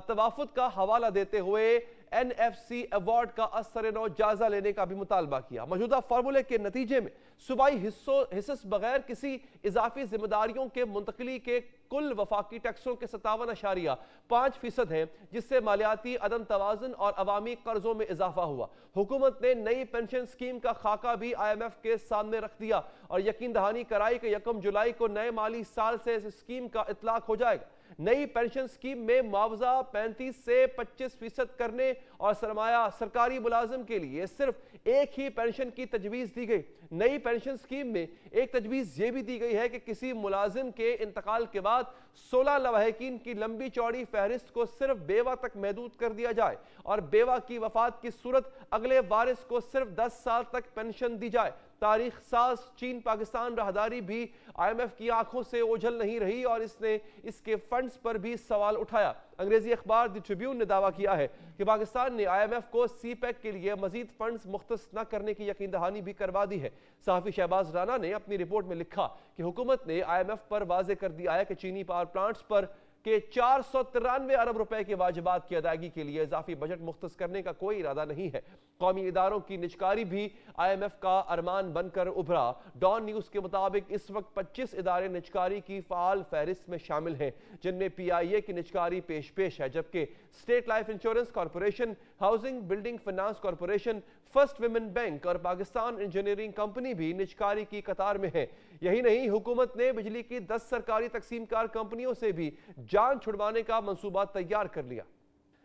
तवाफुत का हवाला देते हुए NFC अवार्ड का असर-ए-नौ जायजा लेने का भी मुतालबा किया। मौजूदा फार्मूले के नतीजे में सूबाई हिस्स बगैर किसी इजाफी जिम्मेदारियों के मुंतकली के कुल वफाकी टैक्सों के 57.5% हैं, जिससे मालियाती अदम तवाज़ुन और अवामी कर्जों में इजाफा हुआ। हुकूमत ने नई पेंशन स्कीम का खाका भी IMF के सामने रख दिया और यकीन दहानी कराई कि 1 जुलाई को नए माली साल से इस स्कीम का इतलाक हो जाएगा। नई पेंशन स्कीम में मुआवजा 35 से 25% करने और सरमाया सरकारी मुलाजिम के लिए सिर्फ एक ही पेंशन की तजवीज़ दी गई। नई पेंशन स्कीम में एक तजवीज़ ये भी दी गई है कि किसी मुलाजिम के इंतकाल के बाद 16 लवाहिकीन की लंबी चौड़ी फहरिस्त को सिर्फ बेवा तक महदूद कर दिया जाए और बेवा की वफात की सूरत अगले वारिस को सिर्फ 10 साल तक पेंशन दी जाए। तारीख साज चीन पाकिस्तान राहदारी भी IMF की आंखों से ओझल नहीं रही और इसने इसके फंड्स पर भी सवाल उठाया। अंग्रेजी अखबार द ट्रिब्यून ने दावा किया है कि पाकिस्तान ने IMF को CPEC के लिए मजीद फंड्स मुख्तस न करने की यकीन दहानी भी करवा दी है। सहाफी शहबाज राना ने अपनी रिपोर्ट में लिखा कि हुकूमत ने IMF पर वाजे कर दिया है कि चीनी पावर प्लांट्स पर के 493 अरब रुपए के वाजिबात की अदायगी के लिए इजाफी बजट मुख्तस करने का कोई इरादा नहीं है। कौमी इदारों की निजकारी भी IMF का अरमान बनकर उभरा। डॉन न्यूज के मुताबिक इस वक्त 25 इदारे निजकारी की फाल फहरिस्त में शामिल हैं, जिनमें PIA की निजकारी पेश है, जबकि state life insurance corporation, housing building finance corporation, first women bank और पाकिस्तान इंजीनियरिंग कंपनी भी निजकारी की कतार में है। यही नहीं, हुकूमत ने बिजली की 10 सरकारी तकसीमकार कंपनियों से भी जान छुड़वाने का मंसूबा तैयार कर लिया।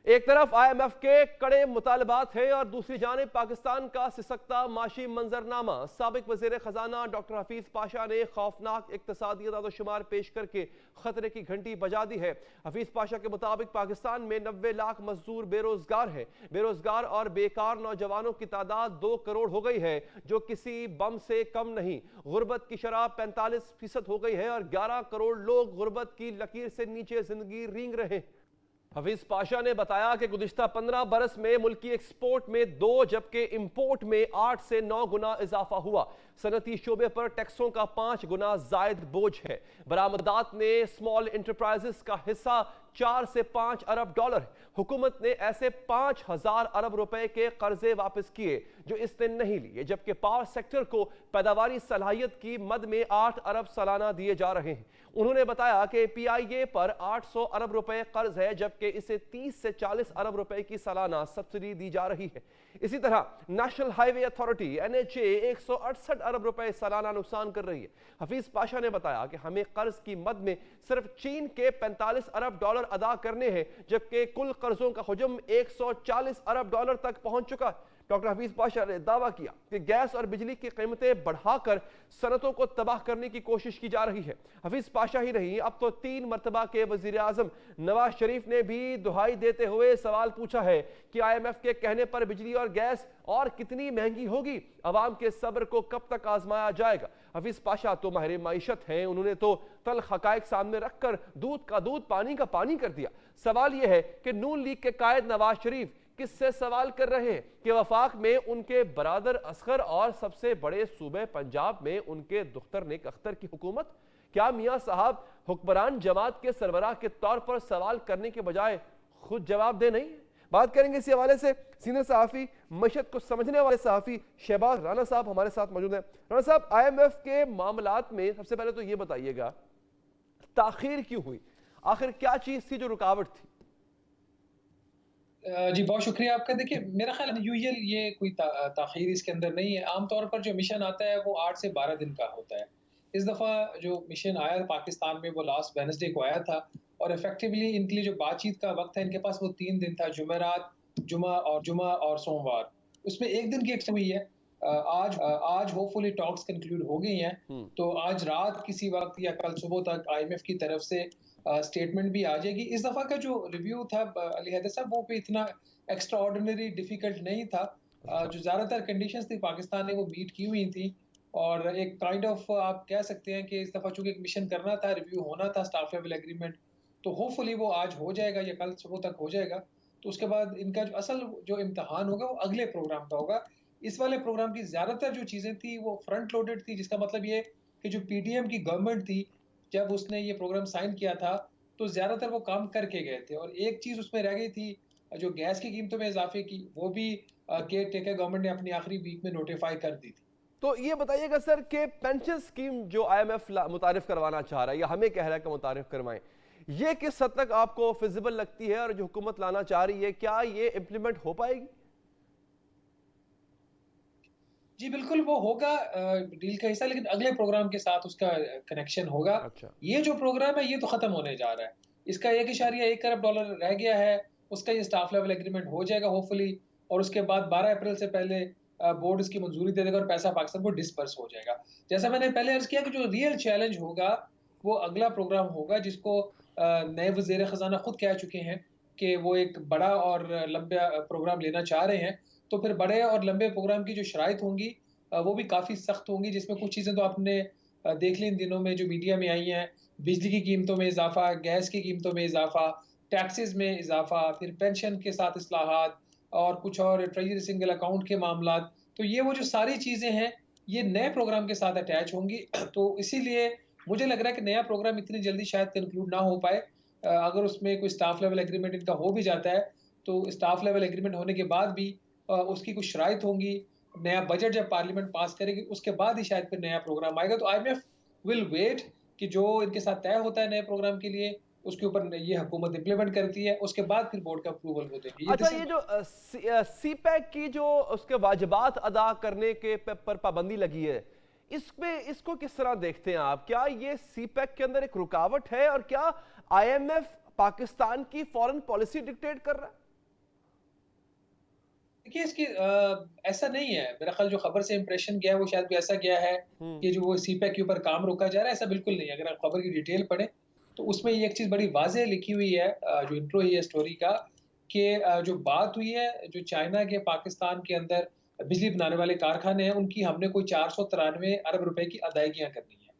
एक तरफ IMF के कड़े मुतालबात हैं और दूसरी जानिब पाकिस्तान का सिसकता माशी मंजरनामा। साबिक वज़ीर खजाना डॉक्टर हफीज पाशा ने खौफनाक इक्तिसादी दादोशुमार पेश करके खतरे की घंटी बजा दी है। हफीज पाशा के मुताबिक पाकिस्तान में 90 लाख मजदूर बेरोजगार हैं। बेरोजगार और बेकार नौजवानों की तादाद 2 करोड़ हो गई है, जो किसी बम से कम नहीं। गुर्बत की शरह 45% हो गई है और 11 करोड़ लोग गुर्बत की लकीर से नीचे जिंदगी रींग रहे हैं। हफीज पाशा ने बताया कि गुज़िश्ता 15 बरस में मुल्की एक्सपोर्ट में 2 जबकि इंपोर्ट में 8 से 9 गुना इजाफा हुआ। सनती शोबे पर टैक्सों का 5 गुना जायद बोझ है। बरामदात ने स्मॉल एंटरप्राइजेस का हिस्सा 4 से 5 अरब डॉलर है। हुकूमत ने ऐसे 5000 अरब रुपए के कर्जे वापस किए जो इसने नहीं लिए, जबकि पावर सेक्टर को पैदावारी सलाहियत की मद में 8 अरब सालाना दिए जा रहे हैं। उन्होंने बताया कि PIA पर 800 अरब रुपए कर्ज है, जबकि इसे 30 से 40 अरब रुपए की सालाना सब्सिडी दी जा रही है। इसी तरह नेशनल हाईवे अथॉरिटी NHA 168 अरब रुपए सालाना नुकसान कर रही है। हफीज पाशा ने बताया कि हमें कर्ज की मद में सिर्फ चीन के 45 अरब डॉलर अदा करने हैं, जबकि कुल कर्जों का हुजम 140 अरब डॉलर तक पहुंच चुका है। डॉक्टर हफीज पाशा ने दावा किया कि गैस और बिजली की कीमतें बढ़ाकर सनतों को तबाह करने की कोशिश की जा रही है। हफीज पाशा ही नहीं, अब तो 3 मरतबा के वजीर आजम नवाज शरीफ ने भी दुहाई देते हुए सवाल पूछा है कि IMF के कहने पर बिजली और गैस और कितनी महंगी होगी, अवाम के सब्र को कब तक आजमाया जाएगा। हफीज पाशा तो माहिर माइशत हैं, उन्होंने तो तल्ख हकायक सामने रखकर दूध का दूध पानी का पानी कर दिया। सवाल यह है कि नून लीग के कायद नवाज शरीफ किससे सवाल कर रहे हैं कि वफाक में उनके बरादर असगर और सबसे बड़े सूबे पंजाब में उनके दुख्तर नेक अख्तर की हुकूमत। क्या मियां साहब हुक्मरान जमात के सरबराह के तौर पर सवाल करने के बजाय खुद जवाब दे नहीं? बात करेंगे इसी हवाले से सीनियर सहाफी, मशहद को समझने वाले सहाफी शहबाज राना साहब हमारे साथ मौजूद हैं। राना साहब, IMF के मामलात में सबसे पहले तो ये बताइएगा, ताखीर क्यों हुई? आखिर क्या चीज थी जो रुकावट थी? जी बहुत शुक्रिया आपका। देखिए, मेरा ख्याल यूजुअल ये कोई ताखीर इसके अंदर नहीं है। आमतौर पर जो मिशन आता है वो 8 से 12 दिन का होता है। इस दफ़ा जो मिशन आया पाकिस्तान में वो लास्ट वेडनेसडे को आया था और इफेक्टिवली इनके लिए जो बातचीत का वक्त है इनके पास वो 3 दिन था, जुमा और सोमवार। उसमें एक दिन की एक्सटेंशन हुई है। आज होपफुली टॉक्स कंक्लूड हो गई हैं, तो आज रात किसी वक्त या कल सुबह तक IMF की तरफ से स्टेटमेंट भी आ जाएगी। इस दफा का जो रिव्यू था अली हैदर साहब, वो भी इतना एक्स्ट्राऑर्डिनरी डिफिकल्ट नहीं था। जो ज्यादातर कंडीशंस थी पाकिस्तान ने वो मीट की हुई थी। اور ایک کائنڈ آف آپ کہہ سکتے ہیں کہ اس دفعہ چونکہ ایک مشن کرنا تھا، ریویو ہونا تھا اسٹاف لیول ایگریمنٹ، تو ہوپ فلی وہ آج ہو جائے گا یا کل صبح تک ہو جائے گا. تو اس کے بعد ان کا جو اصل جو امتحان ہوگا وہ اگلے پروگرام کا ہوگا. اس والے پروگرام کی زیادہ تر جو چیزیں تھیں وہ فرنٹ لوڈڈ تھی، جس کا مطلب یہ کہ جو پی ڈی ایم کی گورنمنٹ تھی جب اس نے یہ پروگرام سائن کیا تھا تو زیادہ تر وہ کام کر کے گئے تھے. اور ایک چیز اس میں رہ گئی تھی جو گیس کی قیمتوں میں اضافے کی، وہ بھی کیئر ٹیکر گورنمنٹ نے اپنی آخری ویک میں نوٹیفائی کر دی تھی. تو یہ بتائیے گا سر کہ پینشن سکیم جو آئی ایم ایف متعارف کروانا چاہ رہا ہے یا ہمیں کہہ رہا ہے کہ متعارف کروائیں، یہ کس حد تک آپ کو فیزیبل لگتی ہے، اور جو حکومت لانا چاہ رہی ہے کیا یہ امپلیمنٹ ہو پائے گی؟ جی بالکل وہ ہوگا ڈیل کا حصہ، لیکن اگلے پروگرام کے ساتھ اس کا کنیکشن ہوگا. اچھا. یہ جو پروگرام ہے یہ تو ختم ہونے جا رہا ہے. اس کا 1.1 ارب ڈالر رہ گیا ہے، اس کا یہ اسٹاف لیول ایگریمنٹ ہو جائے گا ہوپ فلی، اور اس کے بعد 12 اپریل سے پہلے بورڈ اس کی منظوری دے دے گا اور پیسہ پاکستان کو ڈسپرس ہو جائے گا. جیسا میں نے پہلے عرض کیا کہ جو ریئل چیلنج ہوگا وہ اگلا پروگرام ہوگا، جس کو نئے وزیر خزانہ خود کہہ چکے ہیں کہ وہ ایک بڑا اور لمبا پروگرام لینا چاہ رہے ہیں. تو پھر بڑے اور لمبے پروگرام کی جو شرائط ہوں گی وہ بھی کافی سخت ہوں گی، جس میں کچھ چیزیں تو آپ نے دیکھ لی ان دنوں میں جو میڈیا میں آئی ہیں. بجلی کی قیمتوں میں اضافہ، گیس کی قیمتوں میں اضافہ، ٹیکسز میں اضافہ، پھر پینشن کے ساتھ اصلاحات اور کچھ اور ٹریجری سنگل اکاؤنٹ کے معاملات. تو یہ وہ جو ساری چیزیں ہیں یہ نئے پروگرام کے ساتھ اٹیچ ہوں گی. تو اسی لیے مجھے لگ رہا ہے کہ نیا پروگرام اتنی جلدی شاید کنکلوڈ نہ ہو پائے. اگر اس میں کوئی اسٹاف لیول ایگریمنٹ ان کا ہو بھی جاتا ہے تو اسٹاف لیول ایگریمنٹ ہونے کے بعد بھی اس کی کچھ شرائط ہوں گی. نیا بجٹ جب پارلیمنٹ پاس کرے گی اس کے بعد ہی شاید پھر نیا پروگرام آئے گا. تو آئی ایم ایف ول ویٹ کہ جو ان کے ساتھ طے ہوتا ہے نئے پروگرام کے لیے اس کے اوپر یہ حکومت امپلیمنٹ کرتی ہے، اس کے بعد پھر بورڈ کا اپروول ہوتے ہیں. اچھا، یہ جو سی پیک کی جو اس کے واجبات ادا کرنے کے پر پابندی لگی ہے، اس کو کس طرح دیکھتے ہیں آپ؟ کیا یہ سی پیک کے اندر ایک رکاوٹ ہے، اور کیا آئی ایم ایف پاکستان کی فورن پالیسی ڈکٹیٹ کر رہا ہے؟ دیکھیے اس کی ایسا نہیں ہے، میرا خیال جو خبر سے امپریشن گیا ہے وہ شاید بھی ایسا گیا ہے کہ جو وہ سی پیک کے اوپر کام روکا جا رہا ہے. ایسا بالکل نہیں ہے. اگر آپ خبر کی ڈیٹیل پڑھیں تو اس میں یہ ایک چیز بڑی واضح لکھی ہوئی ہے جو انٹرو ہی ہے اسٹوری کا، کہ جو بات ہوئی ہے جو چائنا کے پاکستان کے اندر بجلی بنانے والے کارخانے ہیں ان کی ہم نے کوئی 493 ارب روپے کی ادائیگیاں کرنی ہیں.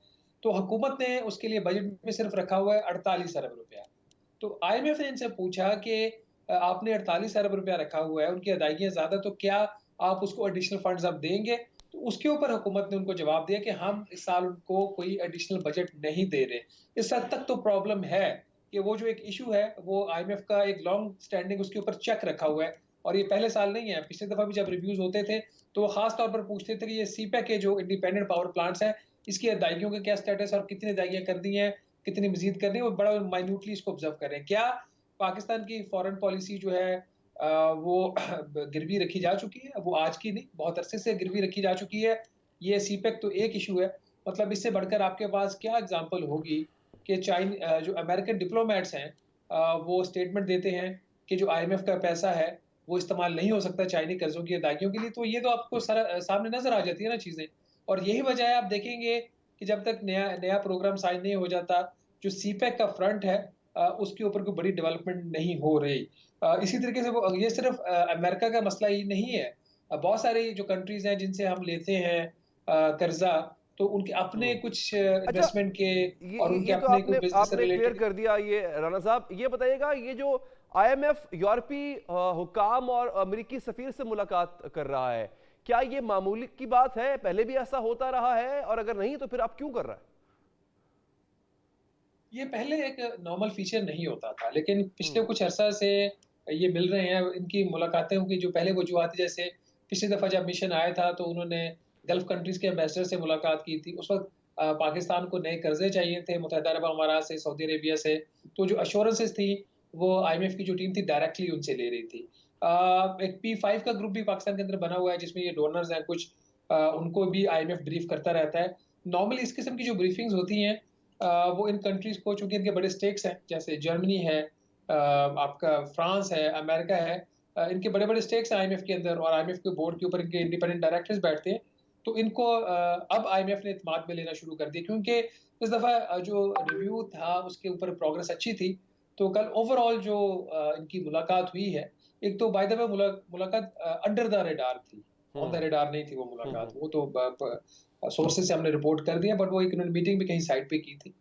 تو حکومت نے اس کے لیے بجٹ میں صرف رکھا ہوا ہے 48 ارب روپیہ. تو آئی ایم ایف نے ان سے پوچھا کہ آپ نے 48 ارب روپیہ رکھا ہوا ہے، ان کی ادائیگیاں زیادہ، تو کیا آپ اس کو ایڈیشنل فنڈز اب دیں گے؟ تو اس کے اوپر حکومت نے ان کو جواب دیا کہ ہم اس سال ان کو کوئی ایڈیشنل بجٹ نہیں دے رہے. اس حد تک تو پرابلم ہے کہ وہ جو ایک ایشو ہے وہ آئی ایم ایف کا ایک لانگ سٹینڈنگ اس کے اوپر چیک رکھا ہوا ہے. اور یہ پہلے سال نہیں ہے، پچھلے دفعہ بھی جب ریویوز ہوتے تھے تو وہ خاص طور پر پوچھتے تھے کہ یہ سی پیک کے جو انڈیپینڈنٹ پاور پلانٹس ہیں اس کی ادائیگیوں کا کیا سٹیٹس اور کتنی ادائیگیاں کر دی ہیں، کتنی مزید کرنی ہے، وہ بڑا مائنوٹلی اس کو آبزرو کر رہے ہیں. کیا پاکستان کی فورن پالیسی جو ہے وہ گروی رکھی جا چکی ہے؟ وہ آج کی نہیں، بہت عرصے سے گروی رکھی جا چکی ہے. یہ سی پیک تو ایک ایشو ہے. مطلب اس سے بڑھ کر آپ کے پاس کیا اگزامپل ہوگی کہ جو امریکن ڈپلومیٹس ہیں وہ سٹیٹمنٹ دیتے ہیں کہ جو آئی ایم ایف کا پیسہ ہے وہ استعمال نہیں ہو سکتا چائنی قرضوں کی ادائیگیوں کے لیے. تو یہ تو آپ کو سامنے نظر آ جاتی ہے نا چیزیں. اور یہی وجہ ہے آپ دیکھیں گے کہ جب تک نیا پروگرام سائن نہیں ہو جاتا جو سی پیک کا فرنٹ ہے اس کے اوپر کوئی بڑی ڈیولپمنٹ نہیں ہو رہی. اسی طریقے سے یہ صرف امریکہ کا مسئلہ ہی نہیں ہے. بہت ساری جو کنٹریز ہیں جن سے ہم لیتے ہیں قرضہ تو ان کے اپنے کچھ اچھا، انویسٹمنٹ کے اور ان کے یہ تو اپنے کوئی بزنس آپ سے نے کلیئر ریلیٹڈ. کر دیا. یہ رانا صاحب یہ بتائیے گا، یہ جو آئی ایم ایف یورپی حکام اور امریکی سفیر سے ملاقات کر رہا ہے، کیا یہ معمولی کی بات ہے؟ پہلے بھی ایسا ہوتا رہا ہے، اور اگر نہیں تو پھر آپ کیوں کر رہا ہے؟ یہ پہلے ایک نارمل فیچر نہیں ہوتا تھا، لیکن پچھلے کچھ عرصہ سے یہ مل رہے ہیں. ان کی ملاقاتیں کی جو پہلے وجوہات، جیسے پچھلی دفعہ جب مشن آیا تھا تو انہوں نے گلف کنٹریز کے ایمبیسڈر سے ملاقات کی تھی. اس وقت پاکستان کو نئے قرضے چاہیے تھے متحدہ عرب امارات سے، سعودی عربیہ سے. تو جو ایشورنسز تھی وہ آئی ایم ایف کی جو ٹیم تھی ڈائریکٹلی ان سے لے رہی تھی. ایک P5 کا گروپ بھی پاکستان کے اندر بنا ہوا ہے جس میں یہ ڈونرز ہیں کچھ، ان کو بھی آئی ایم ایف بریف کرتا رہتا ہے. نارملی اس قسم کی جو بریفنگز ہوتی ہیں وہ ان کنٹریز کو، چونکہ ان کے بڑے سٹیکس ہیں جیسے جرمنی ہے، آپ کا فرانس ہے، امریکہ ہے، ان کے بڑے بڑے سٹیکس ہیں آئی ایم ایف کے اندر، اور آئی ایم ایف کے بورڈ کے اوپر ان کے انڈیپینڈنٹ ڈائریکٹرز بیٹھتے ہیں. تو ان کو اب آئی ایم ایف نے اعتماد میں لینا شروع کر دیا کیونکہ اس دفعہ جو ریویو تھا اس کے اوپر پروگرس اچھی تھی. تو کل اوور آل جو ان کی ملاقات ہوئی ہے، ایک تو بائی دا وے ملاقات انڈر دا ریڈار تھی. ऑन द रेडार नहीं थी वो मुलाकात, वो तो सोर्सेज से हमने रिपोर्ट कर दिया, बट वो एक मीटिंग भी कहीं साइड पे की थी।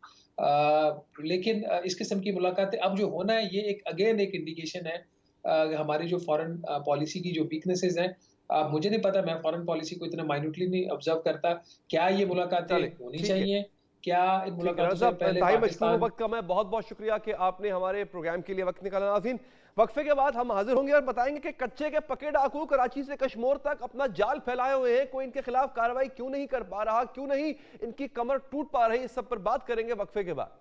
लेकिन इस किस्म की मुलाकातें अब जो होना है, ये एक अगेन एक इंडिकेशन है हमारी जो फॉरेन पॉलिसी की जो वीकनेसेस हैं। मुझे नहीं पता, मैं फॉरेन पॉलिसी को इतना माइन्यूटली नहीं ऑब्जर्व करता, क्या ये मुलाकातें होनी चाहिए, क्या इन मुलाकातों से पहले पाकिस्तान वक्त का मैं बहुत बहुत शुक्रिया कि आपने हमारे प्रोग्राम के लिए वक्त निकाला। नाज़रीन, वक्फे के बाद हम हाजिर होंगे और बताएंगे कि कच्चे के पके डाकू कराची से कश्मीर तक अपना जाल फैलाए हुए हैं, कोई इनके खिलाफ कार्रवाई क्यों नहीं कर पा रहा, क्यों नहीं इनकी कमर टूट पा रही, इस सब पर बात करेंगे वक्फे के बाद।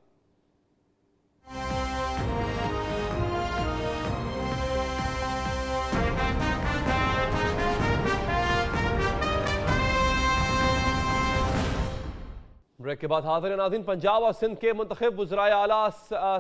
ब्रेक के बाद हाजिर नाज़रीन, पंजाब और सिंध के मुंतखब वज़राए आला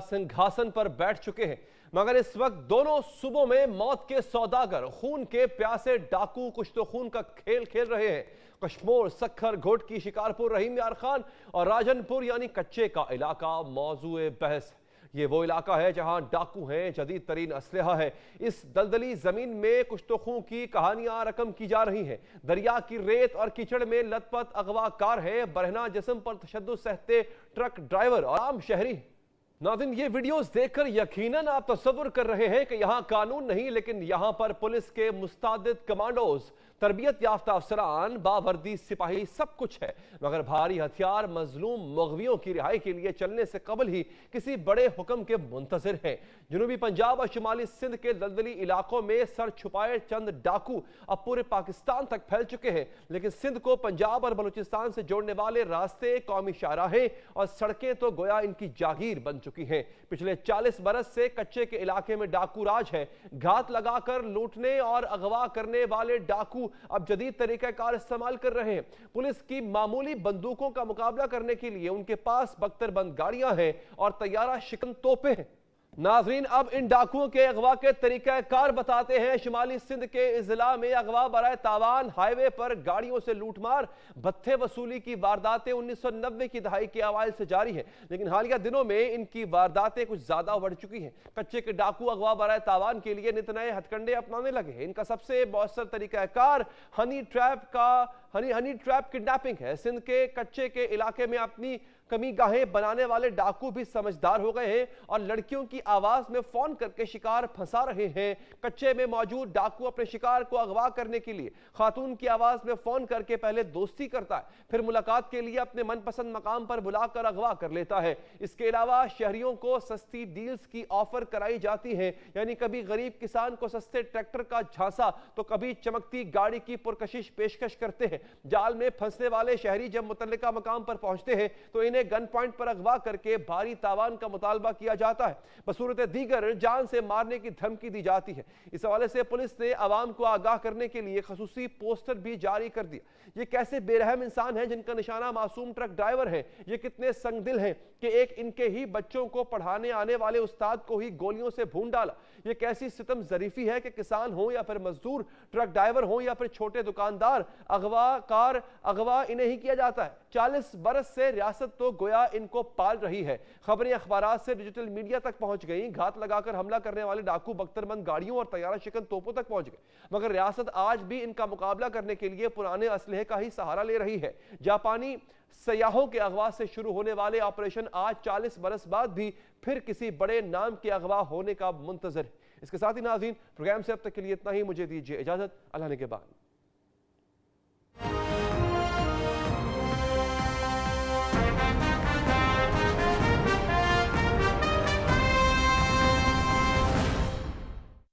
सिंहासन पर बैठ चुके हैं, मगर इस वक्त दोनों सूबों में मौत के सौदागर, खून के प्यासे डाकू कुछ तो खून का खेल खेल रहे हैं। कश्मीर, सक्खर, घोटकी, शिकारपुर, रहीम यार खान और राजनपुर यानी कच्चे का इलाका मौजूए बहस। ये वो इलाका है जहां डाकू हैं, जदीद तरीन असलहा है। इस दलदली जमीन में कुछ तो खून की कहानियां रकम की जा रही हैं। दरिया की रेत और कीचड़ में लथपथ अगवाकार है, बरहना जिस्म पर तशद्दुद सहते ट्रक ड्राइवर और आम शहरी। नाज़रीन, ये वीडियोस देखकर यकीनन आप तसव्वुर कर रहे हैं कि यहाँ कानून नहीं, लेकिन यहाँ पर पुलिस के मुस्तैद कमांडोज, तरबियत याफ्ता अफसरान, बावर्दी सिपाही सब कुछ है, मगर भारी हथियार मजलूम मुग़वियों की रिहाई के लिए चलने से कबल ही किसी बड़े हुक्म के मुंतज़िर हैं। जनूबी पंजाब और शुमाली सिंध के दलदली इलाकों में सर छुपाए चंद डाकू अब पूरे पाकिस्तान तक फैल चुके हैं, लेकिन सिंध को पंजाब और बलूचिस्तान से जोड़ने वाले रास्ते, कौमी शाहराहें और सड़कें तो गोया इनकी जागीर बन चुकी हैं। पिछले 40 बरस से कच्चे के इलाके में डाकू राज है। घात लगाकर लूटने और अगवा करने वाले डाकू अब जदीद तरीक़ाकार इस्तेमाल कर रहे हैं। पुलिस की मामूली बंदूकों का मुकाबला करने के लिए उनके पास बख्तरबंद गाड़ियां हैं और तैयारा शिकन तोपें हैं। नाजरीन, अब इन डाकुओं के अगवा के तरीक़ाकार बताते हैं। शुमाली सिंध के इज़ला में अगवा बराए तावान, हाईवे पर गाड़ियों से लूटमार, भत्थे वसूली की वारदातें 1990 की दहाई के अवाइल से जारी हैं, लेकिन हालिया दिनों में इनकी वारदातें कुछ ज्यादा बढ़ चुकी हैं। कच्चे के डाकू अगवा बराए तावान के लिए नित नए हथकंडे अपनाने लगे हैं। इनका सबसे मौसर तरीक़ाकार हनी ट्रैप किडनैपिंग है। सिंध के कच्चे के इलाके में अपनी कमी गाहें बनाने वाले डाकू भी समझदार हो गए हैं और लड़कियों की आवाज में फोन करके शिकार फंसा रहे हैं। कच्चे में मौजूद डाकू अपने शिकार को अगवा करने के लिए खातून की आवाज में फोन करके पहले दोस्ती करता है, फिर मुलाकात के लिए अपने मनपसंद मकाम पर बुलाकर अगवा कर लेता है। इसके अलावा शहरियों को सस्ती डील्स की ऑफर कराई जाती है, यानी कभी गरीब किसान को सस्ते ट्रैक्टर का झांसा तो कभी चमकती गाड़ी की पुरकशिश पेशकश करते हैं। जाल में फंसने वाले शहरी जब मुतल्लिका मकाम पर पहुंचते हैं तो इन्हें गन पॉइंट पर अगवा करके भारी तावान का मुतालबा किया जाता है, बसूरत दीगर जान से मारने की धमकी दी जाती है। इस हवाले से पुलिस ने आवाम को आगाह करने के लिए खसूसी पोस्टर भी जारी कर दिया। ये कैसे बेरहम इंसान हैं जिनका निशाना मासूम ट्रक ड्राइवर है। ये कितने संगदिल हैं कि एक इनके ही बच्चों को पढ़ाने आने वाले उस्ताद को ही गोलियों से भून डाला। ये कैसी सितम ज़रीफी है कि किसान हो या फिर मजदूर, ट्रक ड्राइवर हो या फिर छोटे दुकानदार, अगवा इन्हें ही किया जाता है। 40 बरस से रियासत तो गोया इनको पाल रही है। खबरें अखबारात से डिजिटल मीडिया तक पहुंच गई। घात लगाकर हमला करने वाले डाकू बख्तरबंद गाड़ियों और तैयारा शिकन तोपों तक पहुंच गए, मगर रियासत आज भी इनका मुकाबला करने के लिए पुराने असलहे का ही सहारा ले रही है। जापानी सयाहों के अगवा से शुरू होने वाले ऑपरेशन आज 40 बरस बाद भी फिर किसी बड़े नाम के अगवा होने का मुंतजर है। इसके साथ ही नाज़रीन, प्रोग्राम से अब तक के लिए इतना ही। मुझे दीजिए इजाजत। अल्लाह ने के बाद।